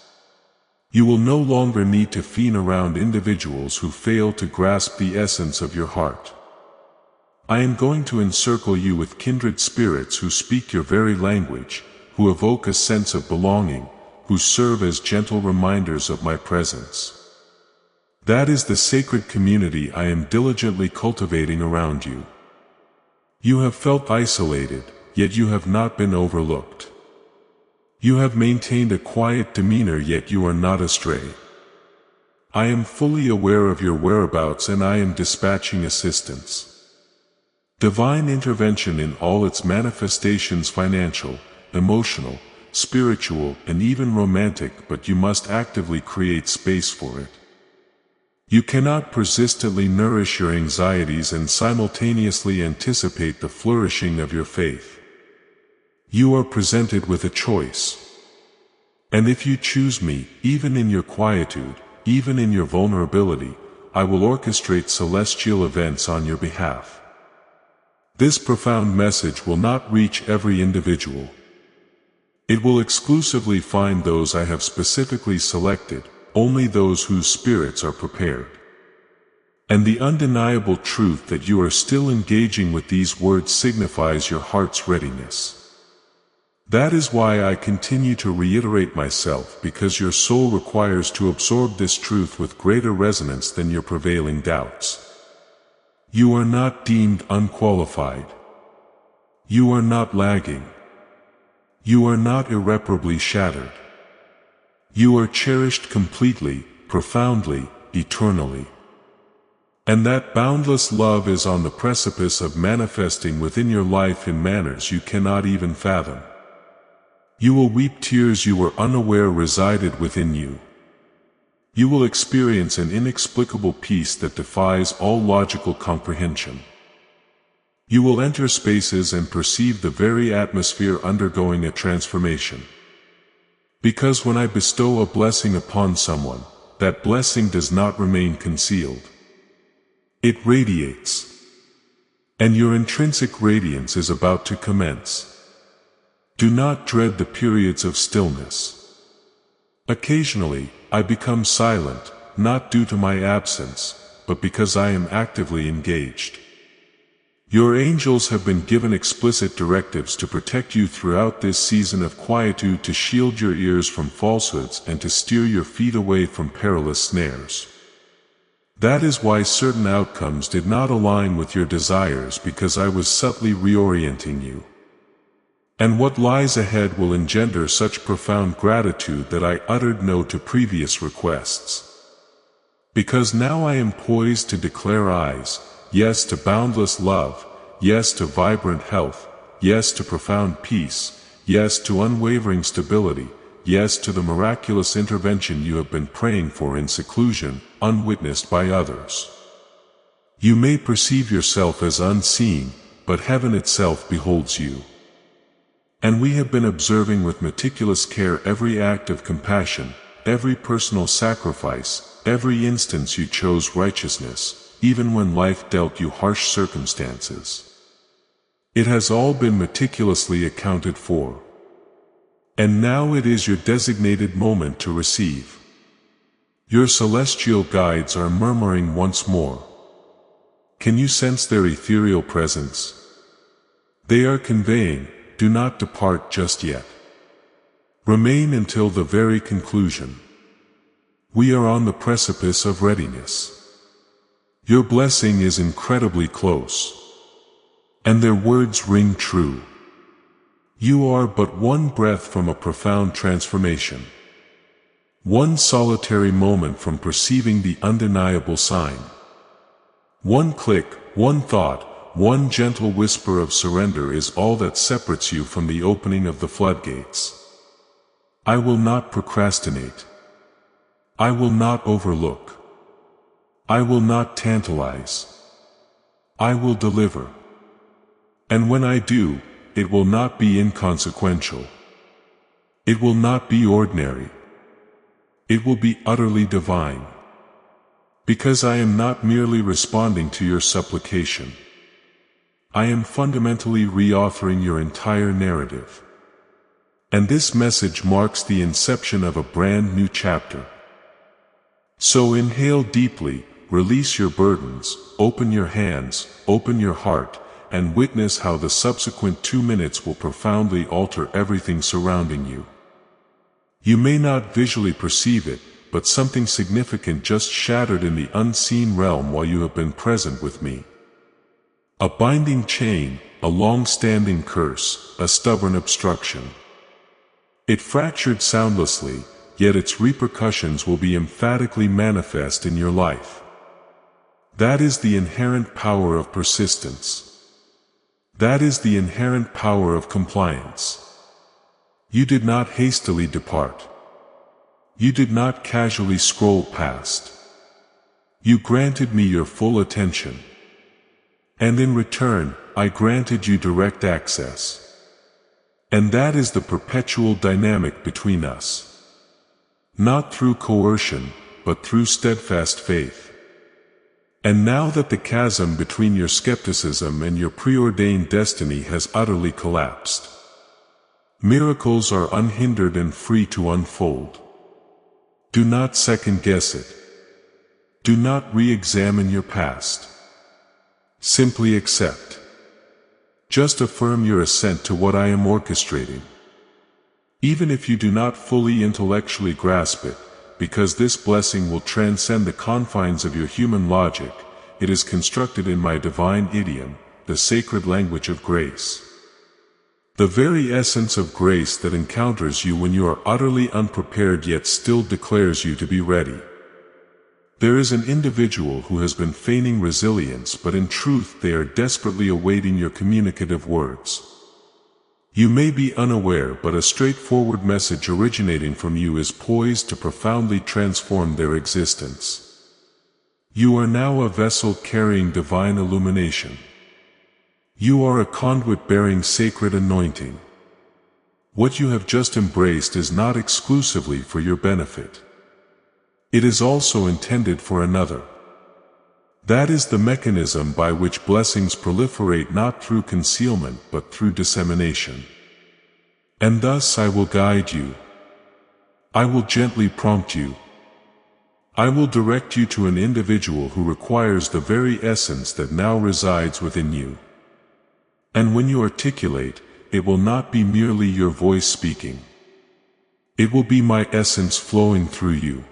You will no longer need to feign around individuals who fail to grasp the essence of your heart. I am going to encircle you with kindred spirits who speak your very language, who evoke a sense of belonging, who serve as gentle reminders of my presence. That is the sacred community I am diligently cultivating around you. You have felt isolated, yet you have not been overlooked. You have maintained a quiet demeanor, yet you are not astray. I am fully aware of your whereabouts and I am dispatching assistance. Divine intervention in all its manifestations, financial, emotional, spiritual, and even romantic, but you must actively create space for it. You cannot persistently nourish your anxieties and simultaneously anticipate the flourishing of your faith. You are presented with a choice. And if you choose me, even in your quietude, even in your vulnerability, I will orchestrate celestial events on your behalf. This profound message will not reach every individual. It will exclusively find those I have specifically selected, only those whose spirits are prepared. And the undeniable truth that you are still engaging with these words signifies your heart's readiness. That is why I continue to reiterate myself, because your soul requires to absorb this truth with greater resonance than your prevailing doubts. You are not deemed unqualified. You are not lagging. You are not irreparably shattered. You are cherished completely, profoundly, eternally. And that boundless love is on the precipice of manifesting within your life in manners you cannot even fathom. You will weep tears you were unaware resided within you. You will experience an inexplicable peace that defies all logical comprehension. You will enter spaces and perceive the very atmosphere undergoing a transformation. Because when I bestow a blessing upon someone, that blessing does not remain concealed. It radiates. And your intrinsic radiance is about to commence. Do not dread the periods of stillness. Occasionally, I become silent, not due to my absence, but because I am actively engaged. Your angels have been given explicit directives to protect you throughout this season of quietude, to shield your ears from falsehoods and to steer your feet away from perilous snares. That is why certain outcomes did not align with your desires, because I was subtly reorienting you. And what lies ahead will engender such profound gratitude that I uttered no to previous requests. Because now I am poised to declare yes to boundless love, yes to vibrant health, yes to profound peace, yes to unwavering stability, yes to the miraculous intervention you have been praying for in seclusion, unwitnessed by others. You may perceive yourself as unseen, but heaven itself beholds you. And we have been observing with meticulous care every act of compassion, every personal sacrifice, every instance you chose righteousness, even when life dealt you harsh circumstances. It has all been meticulously accounted for. And now it is your designated moment to receive. Your celestial guides are murmuring once more. Can you sense their ethereal presence? They are conveying, do not depart just yet. Remain until the very conclusion. We are on the precipice of readiness. Your blessing is incredibly close. And their words ring true. You are but one breath from a profound transformation. One solitary moment from perceiving the undeniable sign. One click, one thought, one gentle whisper of surrender is all that separates you from the opening of the floodgates. I will not procrastinate. I will not overlook. I will not tantalize. I will deliver. And when I do, it will not be inconsequential. It will not be ordinary. It will be utterly divine. Because I am not merely responding to your supplication. I am fundamentally reauthoring your entire narrative. And this message marks the inception of a brand new chapter. So inhale deeply, release your burdens, open your hands, open your heart, and witness how the subsequent 2 minutes will profoundly alter everything surrounding you. You may not visually perceive it, but something significant just shattered in the unseen realm while you have been present with me. A binding chain, a long-standing curse, a stubborn obstruction. It fractured soundlessly, yet its repercussions will be emphatically manifest in your life. That is the inherent power of persistence. That is the inherent power of compliance. You did not hastily depart. You did not casually scroll past. You granted me your full attention. And in return, I granted you direct access. And that is the perpetual dynamic between us. Not through coercion, but through steadfast faith. And now that the chasm between your skepticism and your preordained destiny has utterly collapsed, miracles are unhindered and free to unfold. Do not second-guess it. Do not re-examine your past. Simply accept. Just affirm your assent to what I am orchestrating. Even if you do not fully intellectually grasp it, because this blessing will transcend the confines of your human logic, it is constructed in my divine idiom, the sacred language of grace. The very essence of grace that encounters you when you are utterly unprepared yet still declares you to be ready. There is an individual who has been feigning resilience, but in truth they are desperately awaiting your communicative words. You may be unaware, but a straightforward message originating from you is poised to profoundly transform their existence. You are now a vessel carrying divine illumination. You are a conduit bearing sacred anointing. What you have just embraced is not exclusively for your benefit. It is also intended for another. That is the mechanism by which blessings proliferate, not through concealment but through dissemination. And thus I will guide you. I will gently prompt you. I will direct you to an individual who requires the very essence that now resides within you. And when you articulate, it will not be merely your voice speaking. It will be my essence flowing through you.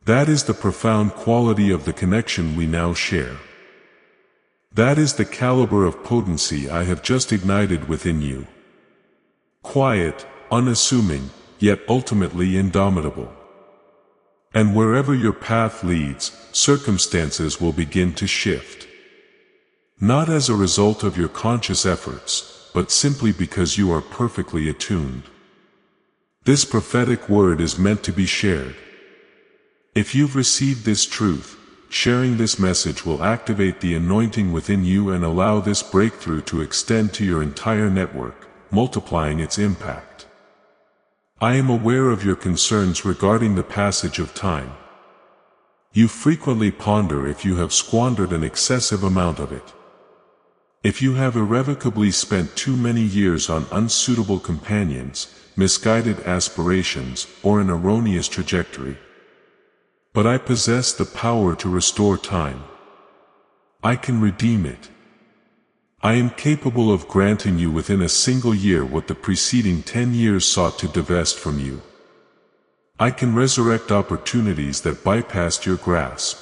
That is the profound quality of the connection we now share. That is the caliber of potency I have just ignited within you. Quiet, unassuming, yet ultimately indomitable. And wherever your path leads, circumstances will begin to shift. Not as a result of your conscious efforts, but simply because you are perfectly attuned. This prophetic word is meant to be shared. If you've received this truth, sharing this message will activate the anointing within you and allow this breakthrough to extend to your entire network, multiplying its impact. I am aware of your concerns regarding the passage of time. You frequently ponder if you have squandered an excessive amount of it. If you have irrevocably spent too many years on unsuitable companions, misguided aspirations, or an erroneous trajectory. But I possess the power to restore time. I can redeem it. I am capable of granting you within a single year what the preceding 10 years sought to divest from you. I can resurrect opportunities that bypassed your grasp.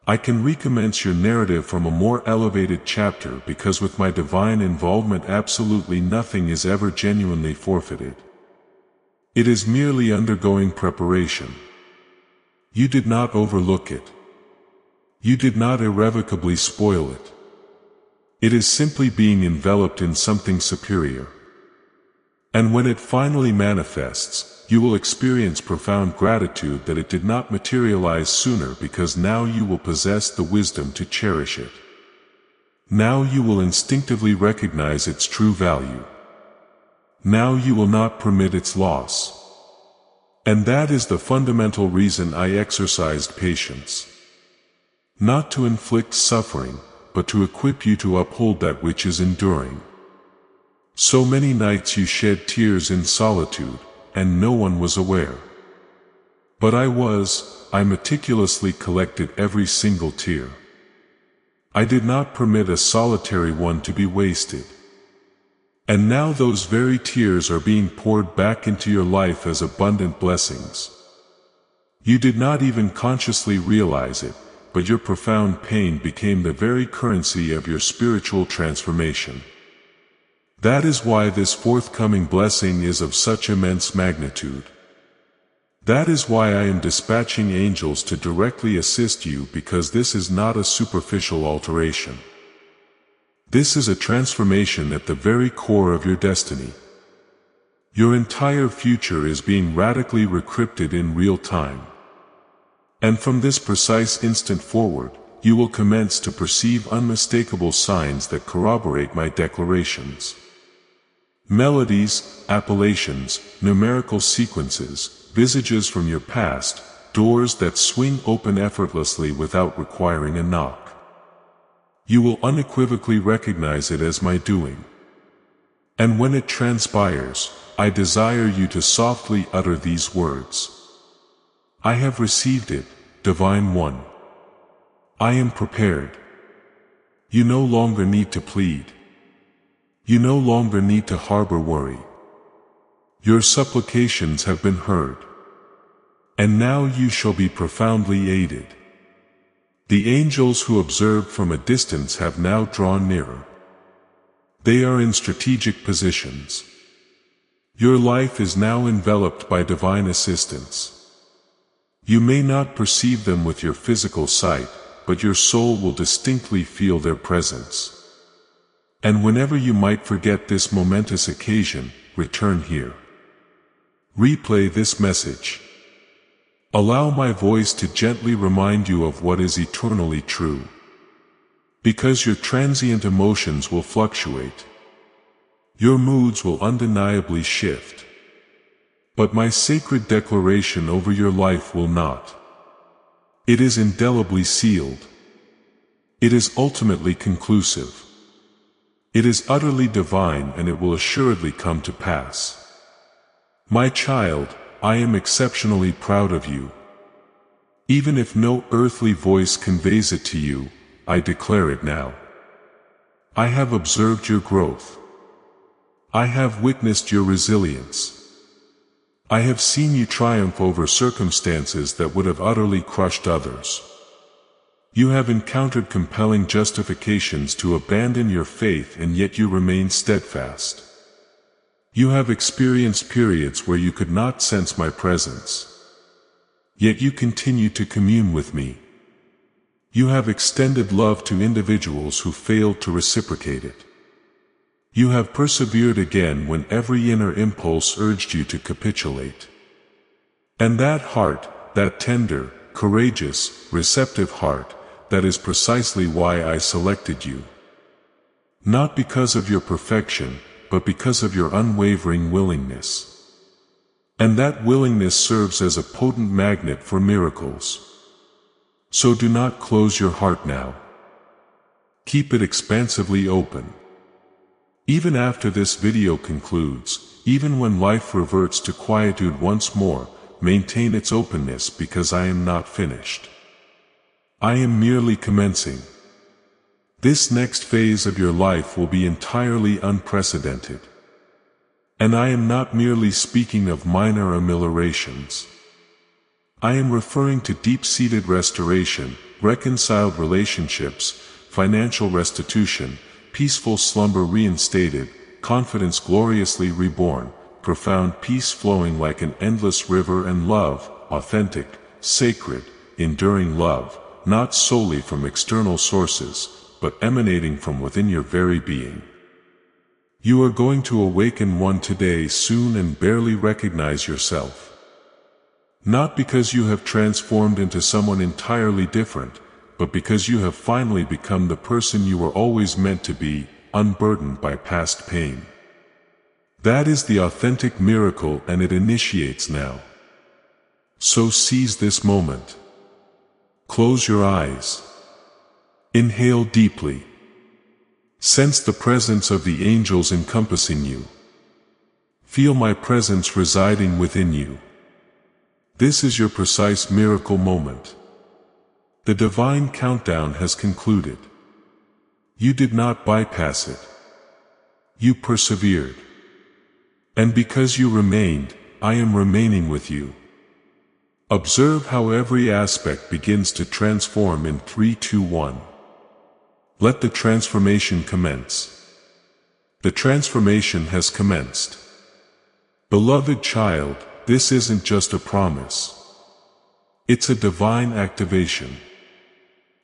I can recommence your narrative from a more elevated chapter, because with my divine involvement absolutely nothing is ever genuinely forfeited. It is merely undergoing preparation. You did not overlook it. You did not irrevocably spoil it. It is simply being enveloped in something superior. And when it finally manifests, you will experience profound gratitude that it did not materialize sooner, because now you will possess the wisdom to cherish it. Now you will instinctively recognize its true value. Now you will not permit its loss. And that is the fundamental reason I exercised patience. Not to inflict suffering, but to equip you to uphold that which is enduring. So many nights you shed tears in solitude, and no one was aware. But I meticulously collected every single tear. I did not permit a solitary one to be wasted. And now those very tears are being poured back into your life as abundant blessings. You did not even consciously realize it, but your profound pain became the very currency of your spiritual transformation. That is why this forthcoming blessing is of such immense magnitude. That is why I am dispatching angels to directly assist you, because this is not a superficial alteration. This is a transformation at the very core of your destiny. Your entire future is being radically recrypted in real time. And from this precise instant forward, you will commence to perceive unmistakable signs that corroborate my declarations. Melodies, appellations, numerical sequences, visages from your past, doors that swing open effortlessly without requiring a knock. You will unequivocally recognize it as my doing. And when it transpires, I desire you to softly utter these words. I have received it, Divine One. I am prepared. You no longer need to plead. You no longer need to harbor worry. Your supplications have been heard. And now you shall be profoundly aided. The angels who observed from a distance have now drawn nearer. They are in strategic positions. Your life is now enveloped by divine assistance. You may not perceive them with your physical sight, but your soul will distinctly feel their presence. And whenever you might forget this momentous occasion, return here. Replay this message. Allow my voice to gently remind you of what is eternally true. Because your transient emotions will fluctuate. Your moods will undeniably shift. But my sacred declaration over your life will not. It is indelibly sealed. It is ultimately conclusive. It is utterly divine, and it will assuredly come to pass. My child, I am exceptionally proud of you. Even if no earthly voice conveys it to you, I declare it now. I have observed your growth. I have witnessed your resilience. I have seen you triumph over circumstances that would have utterly crushed others. You have encountered compelling justifications to abandon your faith, and yet you remain steadfast. You have experienced periods where you could not sense my presence. Yet you continue to commune with me. You have extended love to individuals who failed to reciprocate it. You have persevered again when every inner impulse urged you to capitulate. And that heart, that tender, courageous, receptive heart, that is precisely why I selected you. Not because of your perfection, but because of your unwavering willingness. And that willingness serves as a potent magnet for miracles. So do not close your heart now. Keep it expansively open. Even after this video concludes, even when life reverts to quietude once more, maintain its openness, because I am not finished. I am merely commencing. This next phase of your life will be entirely unprecedented. And I am not merely speaking of minor ameliorations. I am referring to deep-seated restoration, reconciled relationships, financial restitution, peaceful slumber reinstated, confidence gloriously reborn, profound peace flowing like an endless river, and love, authentic, sacred, enduring love, not solely from external sources, but emanating from within your very being. You are going to awaken one today soon and barely recognize yourself. Not because you have transformed into someone entirely different, but because you have finally become the person you were always meant to be, unburdened by past pain. That is the authentic miracle, and it initiates now. So seize this moment. Close your eyes. Inhale deeply. Sense the presence of the angels encompassing you. Feel my presence residing within you. This is your precise miracle moment. The divine countdown has concluded. You did not bypass it. You persevered. And because you remained, I am remaining with you. Observe how every aspect begins to transform in 3, 2, 1. Let the transformation commence. The transformation has commenced. Beloved child, this isn't just a promise. It's a divine activation.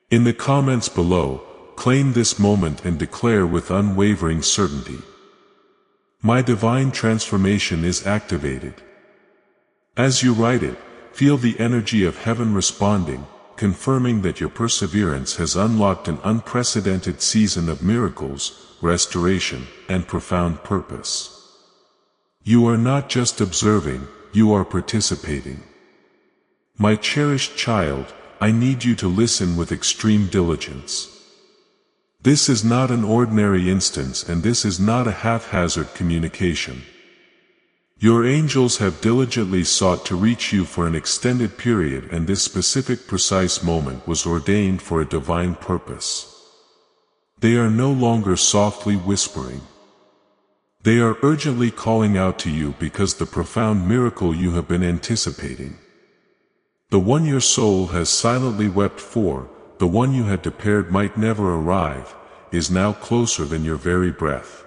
In the comments below, claim this moment and declare with unwavering certainty. My divine transformation is activated. As you write it, feel the energy of heaven responding, confirming that your perseverance has unlocked an unprecedented season of miracles, restoration, and profound purpose. You are not just observing, you are participating. My cherished child, I need you to listen with extreme diligence. This is not an ordinary instance, and this is not a haphazard communication. Your angels have diligently sought to reach you for an extended period, and this specific precise moment was ordained for a divine purpose. They are no longer softly whispering. They are urgently calling out to you because the profound miracle you have been anticipating, the one your soul has silently wept for, the one you had despaired might never arrive, is now closer than your very breath.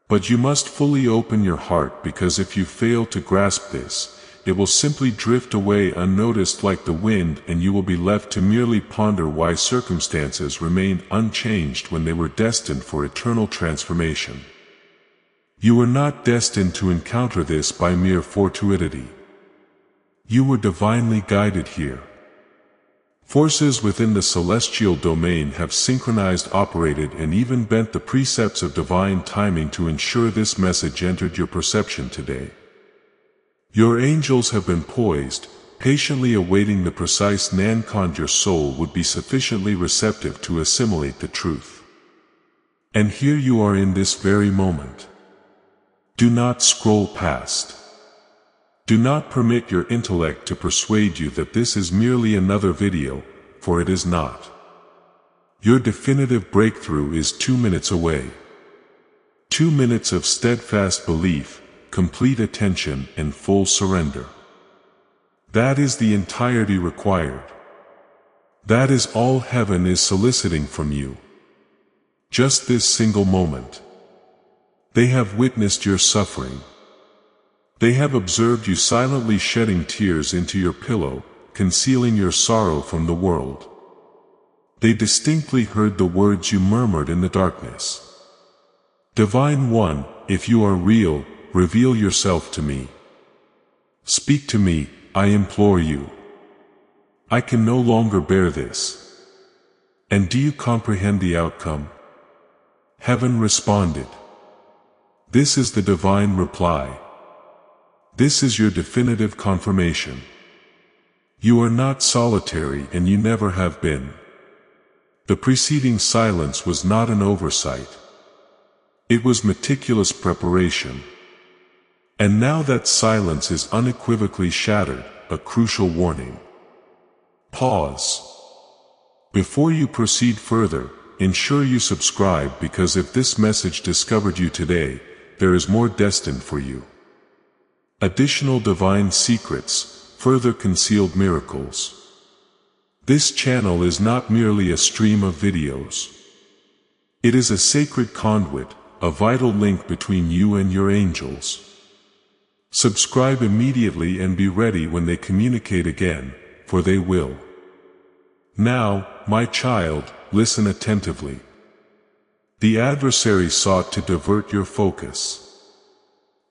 But you must fully open your heart, because if you fail to grasp this, it will simply drift away unnoticed like the wind, and you will be left to merely ponder why circumstances remained unchanged when they were destined for eternal transformation. You were not destined to encounter this by mere fortuity. You were divinely guided here. Forces within the celestial domain have synchronized, operated, and even bent the precepts of divine timing to ensure this message entered your perception today. Your angels have been poised, patiently awaiting the precise nancon your soul would be sufficiently receptive to assimilate the truth. And here you are in this very moment. Do not scroll past. Do not permit your intellect to persuade you that this is merely another video, for it is not. Your definitive breakthrough is 2 minutes away. 2 minutes of steadfast belief, complete attention, and full surrender. That is the entirety required. That is all heaven is soliciting from you. Just this single moment. They have witnessed your suffering. They have observed you silently shedding tears into your pillow, concealing your sorrow from the world. They distinctly heard the words you murmured in the darkness. Divine One, if you are real, reveal yourself to me. Speak to me, I implore you. I can no longer bear this. And do you comprehend the outcome? Heaven responded. This is the divine reply. This is your definitive confirmation. You are not solitary, and you never have been. The preceding silence was not an oversight. It was meticulous preparation. And now that silence is unequivocally shattered, a crucial warning. Pause. Before you proceed further, ensure you subscribe, because if this message discovered you today, there is more destined for you. Additional divine secrets, further concealed miracles. This channel is not merely a stream of videos. It is a sacred conduit, a vital link between you and your angels. Subscribe immediately and be ready when they communicate again, for they will. Now, my child, listen attentively. The adversary sought to divert your focus.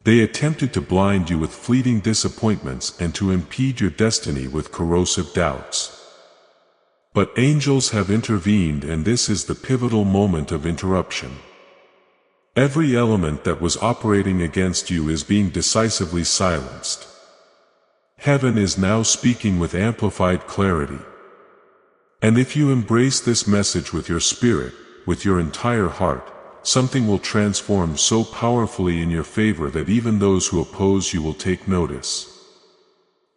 They attempted to blind you with fleeting disappointments and to impede your destiny with corrosive doubts. But angels have intervened, and this is the pivotal moment of interruption. Every element that was operating against you is being decisively silenced. Heaven is now speaking with amplified clarity. And if you embrace this message with your spirit, with your entire heart, something will transform so powerfully in your favor that even those who oppose you will take notice.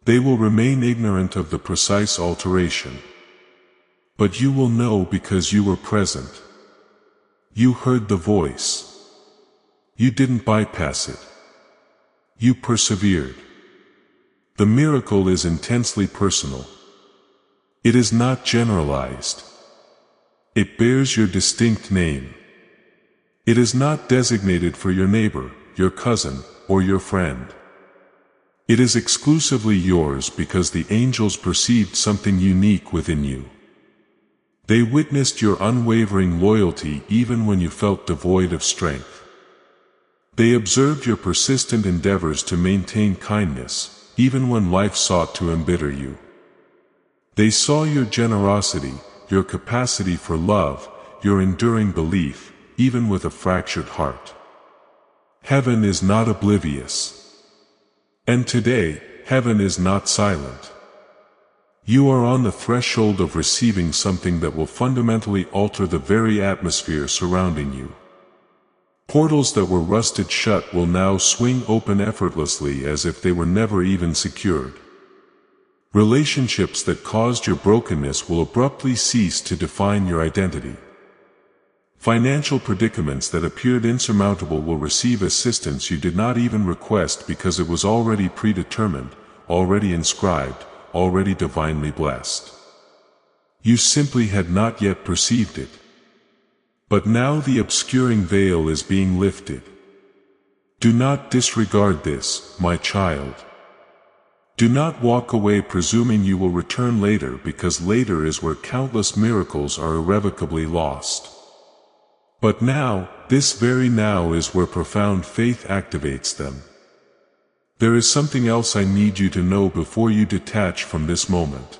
They will remain ignorant of the precise alteration. But you will know because you were present. You heard the voice. You didn't bypass it. You persevered. The miracle is intensely personal. It is not generalized. It bears your distinct name. It is not designated for your neighbor, your cousin, or your friend. It is exclusively yours because the angels perceived something unique within you. They witnessed your unwavering loyalty even when you felt devoid of strength. They observed your persistent endeavors to maintain kindness, even when life sought to embitter you. They saw your generosity, your capacity for love, your enduring belief, even with a fractured heart. Heaven is not oblivious. And today, heaven is not silent. You are on the threshold of receiving something that will fundamentally alter the very atmosphere surrounding you. Portals that were rusted shut will now swing open effortlessly as if they were never even secured. Relationships that caused your brokenness will abruptly cease to define your identity. Financial predicaments that appeared insurmountable will receive assistance you did not even request because it was already predetermined, already inscribed, already divinely blessed. You simply had not yet perceived it. But now the obscuring veil is being lifted. Do not disregard this, my child. Do not walk away presuming you will return later, because later is where countless miracles are irrevocably lost. But now, this very now is where profound faith activates them. There is something else I need you to know before you detach from this moment.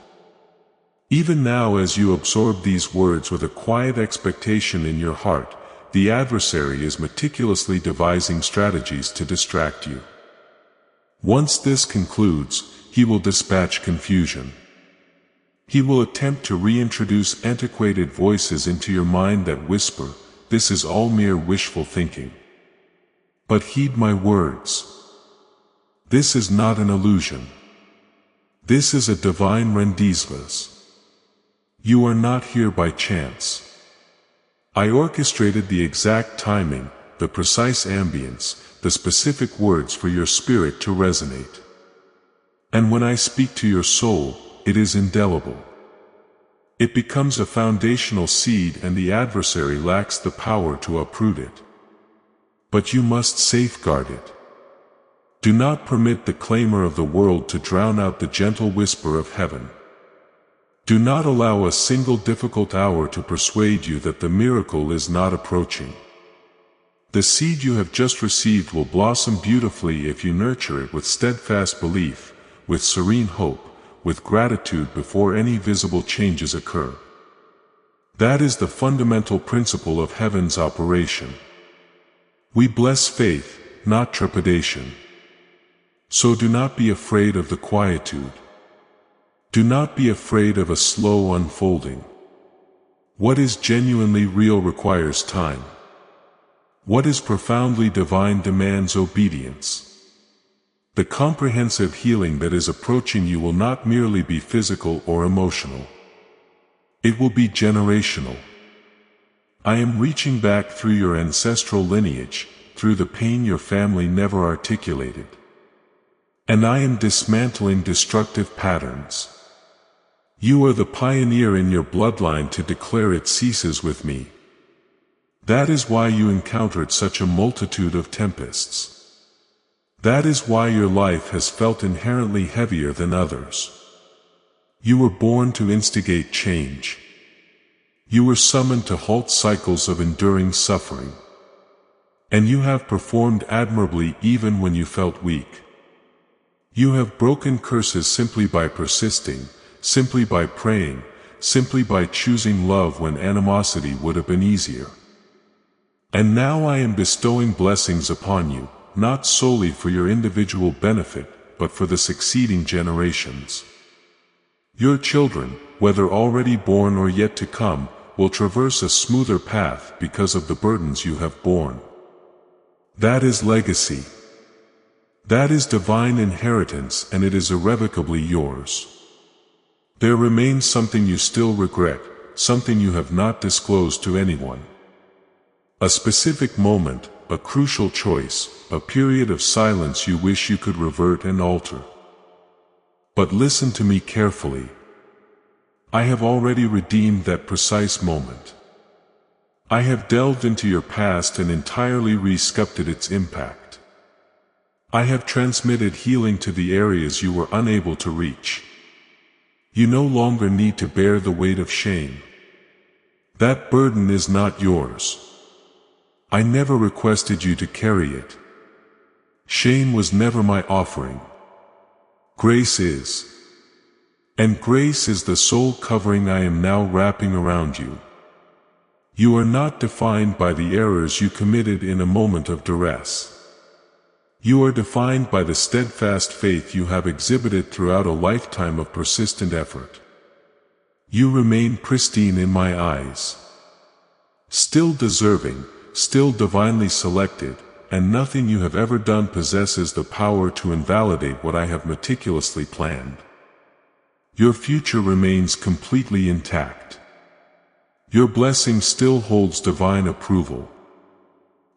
Even now, as you absorb these words with a quiet expectation in your heart, the adversary is meticulously devising strategies to distract you. Once this concludes, he will dispatch confusion. He will attempt to reintroduce antiquated voices into your mind that whisper, "This is all mere wishful thinking." But heed my words. This is not an illusion. This is a divine rendezvous. You are not here by chance. I orchestrated the exact timing, the precise ambience, the specific words for your spirit to resonate. And when I speak to your soul, it is indelible. It becomes a foundational seed, and the adversary lacks the power to uproot it. But you must safeguard it. Do not permit the clamor of the world to drown out the gentle whisper of heaven. Do not allow a single difficult hour to persuade you that the miracle is not approaching. The seed you have just received will blossom beautifully if you nurture it with steadfast belief, with serene hope, with gratitude before any visible changes occur. That is the fundamental principle of heaven's operation. We bless faith, not trepidation. So do not be afraid of the quietude. Do not be afraid of a slow unfolding. What is genuinely real requires time. What is profoundly divine demands obedience. The comprehensive healing that is approaching you will not merely be physical or emotional. It will be generational. I am reaching back through your ancestral lineage, through the pain your family never articulated. And I am dismantling destructive patterns. You are the pioneer in your bloodline to declare it ceases with me. That is why you encountered such a multitude of tempests. That is why your life has felt inherently heavier than others. You were born to instigate change. You were summoned to halt cycles of enduring suffering. And you have performed admirably even when you felt weak. You have broken curses simply by persisting, simply by praying, simply by choosing love when animosity would have been easier. And now I am bestowing blessings upon you, not solely for your individual benefit, but for the succeeding generations. Your children, whether already born or yet to come, will traverse a smoother path because of the burdens you have borne. That is legacy. That is divine inheritance, and it is irrevocably yours. There remains something you still regret, something you have not disclosed to anyone. A specific moment, a crucial choice, a period of silence you wish you could revert and alter. But listen to me carefully. I have already redeemed that precise moment. I have delved into your past and entirely re-sculpted its impact. I have transmitted healing to the areas you were unable to reach. You no longer need to bear the weight of shame. That burden is not yours. I never requested you to carry it. Shame was never my offering. Grace is. And grace is the sole covering I am now wrapping around you. You are not defined by the errors you committed in a moment of duress. You are defined by the steadfast faith you have exhibited throughout a lifetime of persistent effort. You remain pristine in my eyes. Still deserving, still divinely selected, and nothing you have ever done possesses the power to invalidate what I have meticulously planned. Your future remains completely intact. Your blessing still holds divine approval.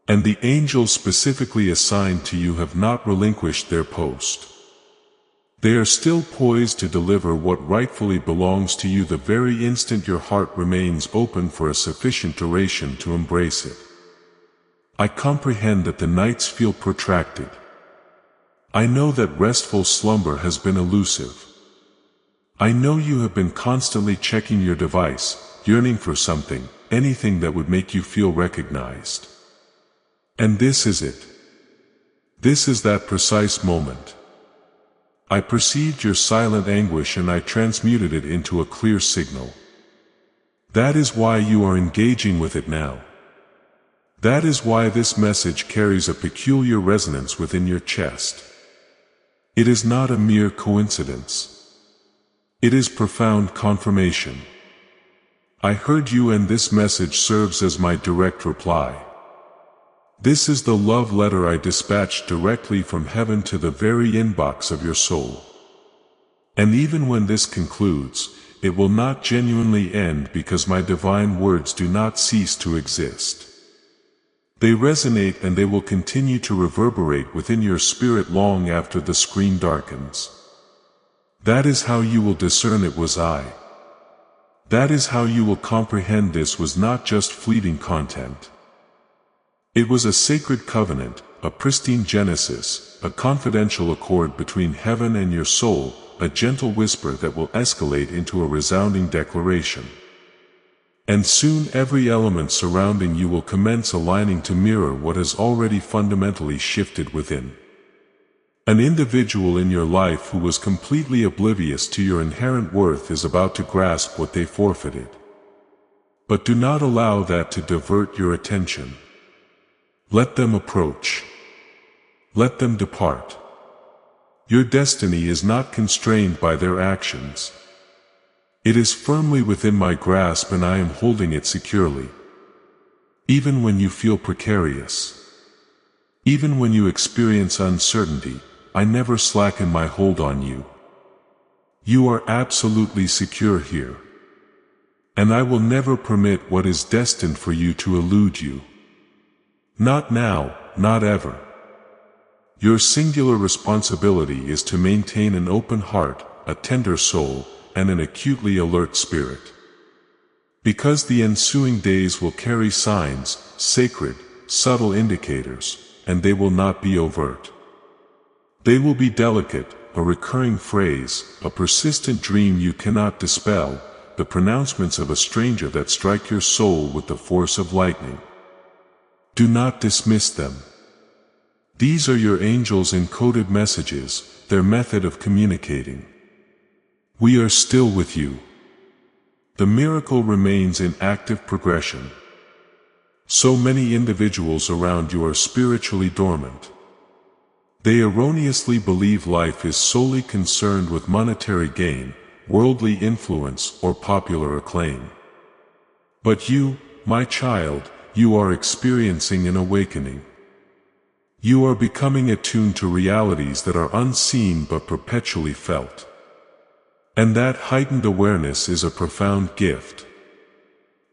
And the angels specifically assigned to you have not relinquished their post. They are still poised to deliver what rightfully belongs to you the very instant your heart remains open for a sufficient duration to embrace it. I comprehend that the nights feel protracted. I know that restful slumber has been elusive. I know you have been constantly checking your device, yearning for something, anything that would make you feel recognized. And this is it. This is that precise moment. I perceived your silent anguish and I transmuted it into a clear signal. That is why you are engaging with it now. That is why this message carries a peculiar resonance within your chest. It is not a mere coincidence. It is profound confirmation. I heard you, and this message serves as my direct reply. This is the love letter I dispatched directly from heaven to the very inbox of your soul. And even when this concludes, it will not genuinely end because my divine words do not cease to exist. They resonate and they will continue to reverberate within your spirit long after the screen darkens. That is how you will discern it was I. That is how you will comprehend this was not just fleeting content. It was a sacred covenant, a pristine genesis, a confidential accord between heaven and your soul, a gentle whisper that will escalate into a resounding declaration. And soon every element surrounding you will commence aligning to mirror what has already fundamentally shifted within. An individual in your life who was completely oblivious to your inherent worth is about to grasp what they forfeited. But do not allow that to divert your attention. Let them approach. Let them depart. Your destiny is not constrained by their actions. It is firmly within my grasp and I am holding it securely. Even when you feel precarious, even when you experience uncertainty, I never slacken my hold on you. You are absolutely secure here. And I will never permit what is destined for you to elude you. Not now, not ever. Your singular responsibility is to maintain an open heart, a tender soul, and an acutely alert spirit. Because the ensuing days will carry signs, sacred, subtle indicators, and they will not be overt. They will be delicate, a recurring phrase, a persistent dream you cannot dispel, the pronouncements of a stranger that strike your soul with the force of lightning. Do not dismiss them. These are your angels' encoded messages, their method of communicating. We are still with you. The miracle remains in active progression. So many individuals around you are spiritually dormant. They erroneously believe life is solely concerned with monetary gain, worldly influence, or popular acclaim. But you, my child, you are experiencing an awakening. You are becoming attuned to realities that are unseen but perpetually felt. And that heightened awareness is a profound gift.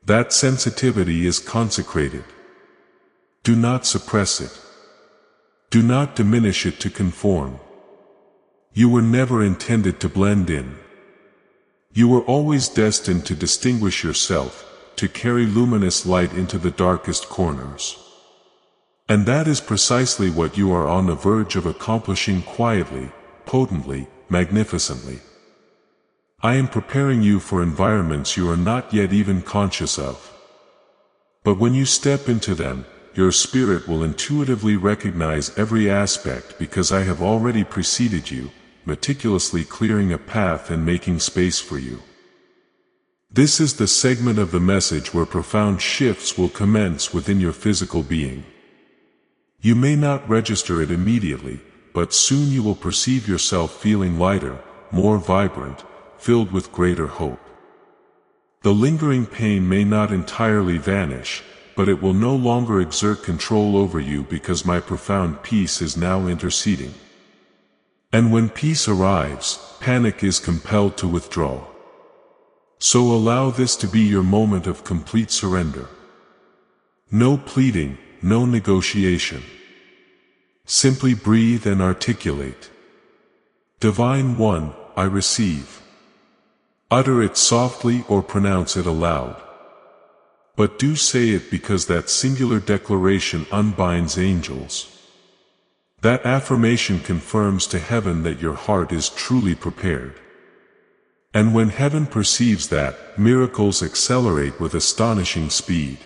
That sensitivity is consecrated. Do not suppress it. Do not diminish it to conform. You were never intended to blend in. You were always destined to distinguish yourself, to carry luminous light into the darkest corners. And that is precisely what you are on the verge of accomplishing quietly, potently, magnificently. I am preparing you for environments you are not yet even conscious of. But when you step into them, your spirit will intuitively recognize every aspect because I have already preceded you, meticulously clearing a path and making space for you. This is the segment of the message where profound shifts will commence within your physical being. You may not register it immediately, but soon you will perceive yourself feeling lighter, more vibrant, filled with greater hope. The lingering pain may not entirely vanish, but it will no longer exert control over you because my profound peace is now interceding. And when peace arrives, panic is compelled to withdraw. So allow this to be your moment of complete surrender. No pleading, no negotiation. Simply breathe and articulate. Divine One, I receive. Utter it softly or pronounce it aloud. But do say it because that singular declaration unbinds angels. That affirmation confirms to heaven that your heart is truly prepared. And when heaven perceives that, miracles accelerate with astonishing speed.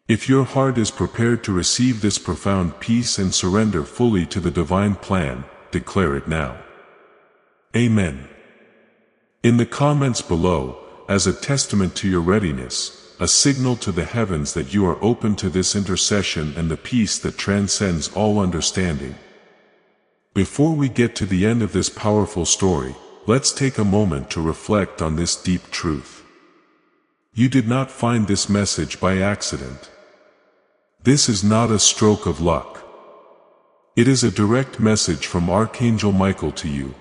If your heart is prepared to receive this profound peace and surrender fully to the divine plan, declare it now. Amen. In the comments below, as a testament to your readiness, a signal to the heavens that you are open to this intercession and the peace that transcends all understanding. Before we get to the end of this powerful story, let's take a moment to reflect on this deep truth. You did not find this message by accident. This is not a stroke of luck. It is a direct message from Archangel Michael to you.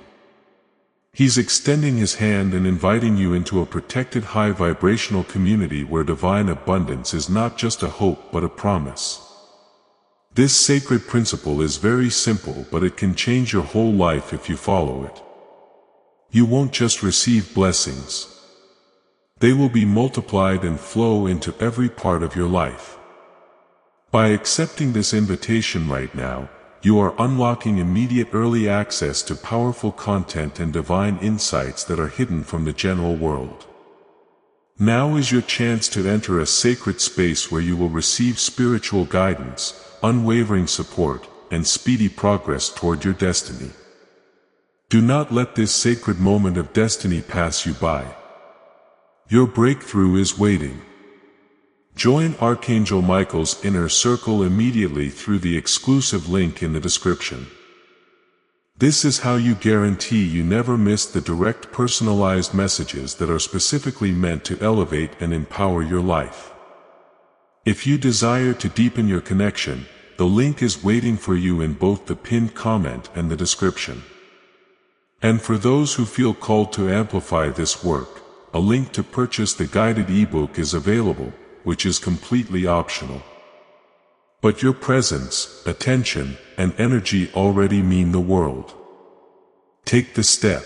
He's extending his hand and inviting you into a protected high vibrational community where divine abundance is not just a hope but a promise. This sacred principle is very simple, but it can change your whole life if you follow it. You won't just receive blessings. They will be multiplied and flow into every part of your life. By accepting this invitation right now, you are unlocking immediate early access to powerful content and divine insights that are hidden from the general world. Now is your chance to enter a sacred space where you will receive spiritual guidance, unwavering support, and speedy progress toward your destiny. Do not let this sacred moment of destiny pass you by. Your breakthrough is waiting. Join Archangel Michael's inner circle immediately through the exclusive link in the description. This is how you guarantee you never miss the direct personalized messages that are specifically meant to elevate and empower your life. If you desire to deepen your connection, the link is waiting for you in both the pinned comment and the description. And for those who feel called to amplify this work, a link to purchase the guided ebook is available, which is completely optional. But your presence, attention, and energy already mean the world. Take the step.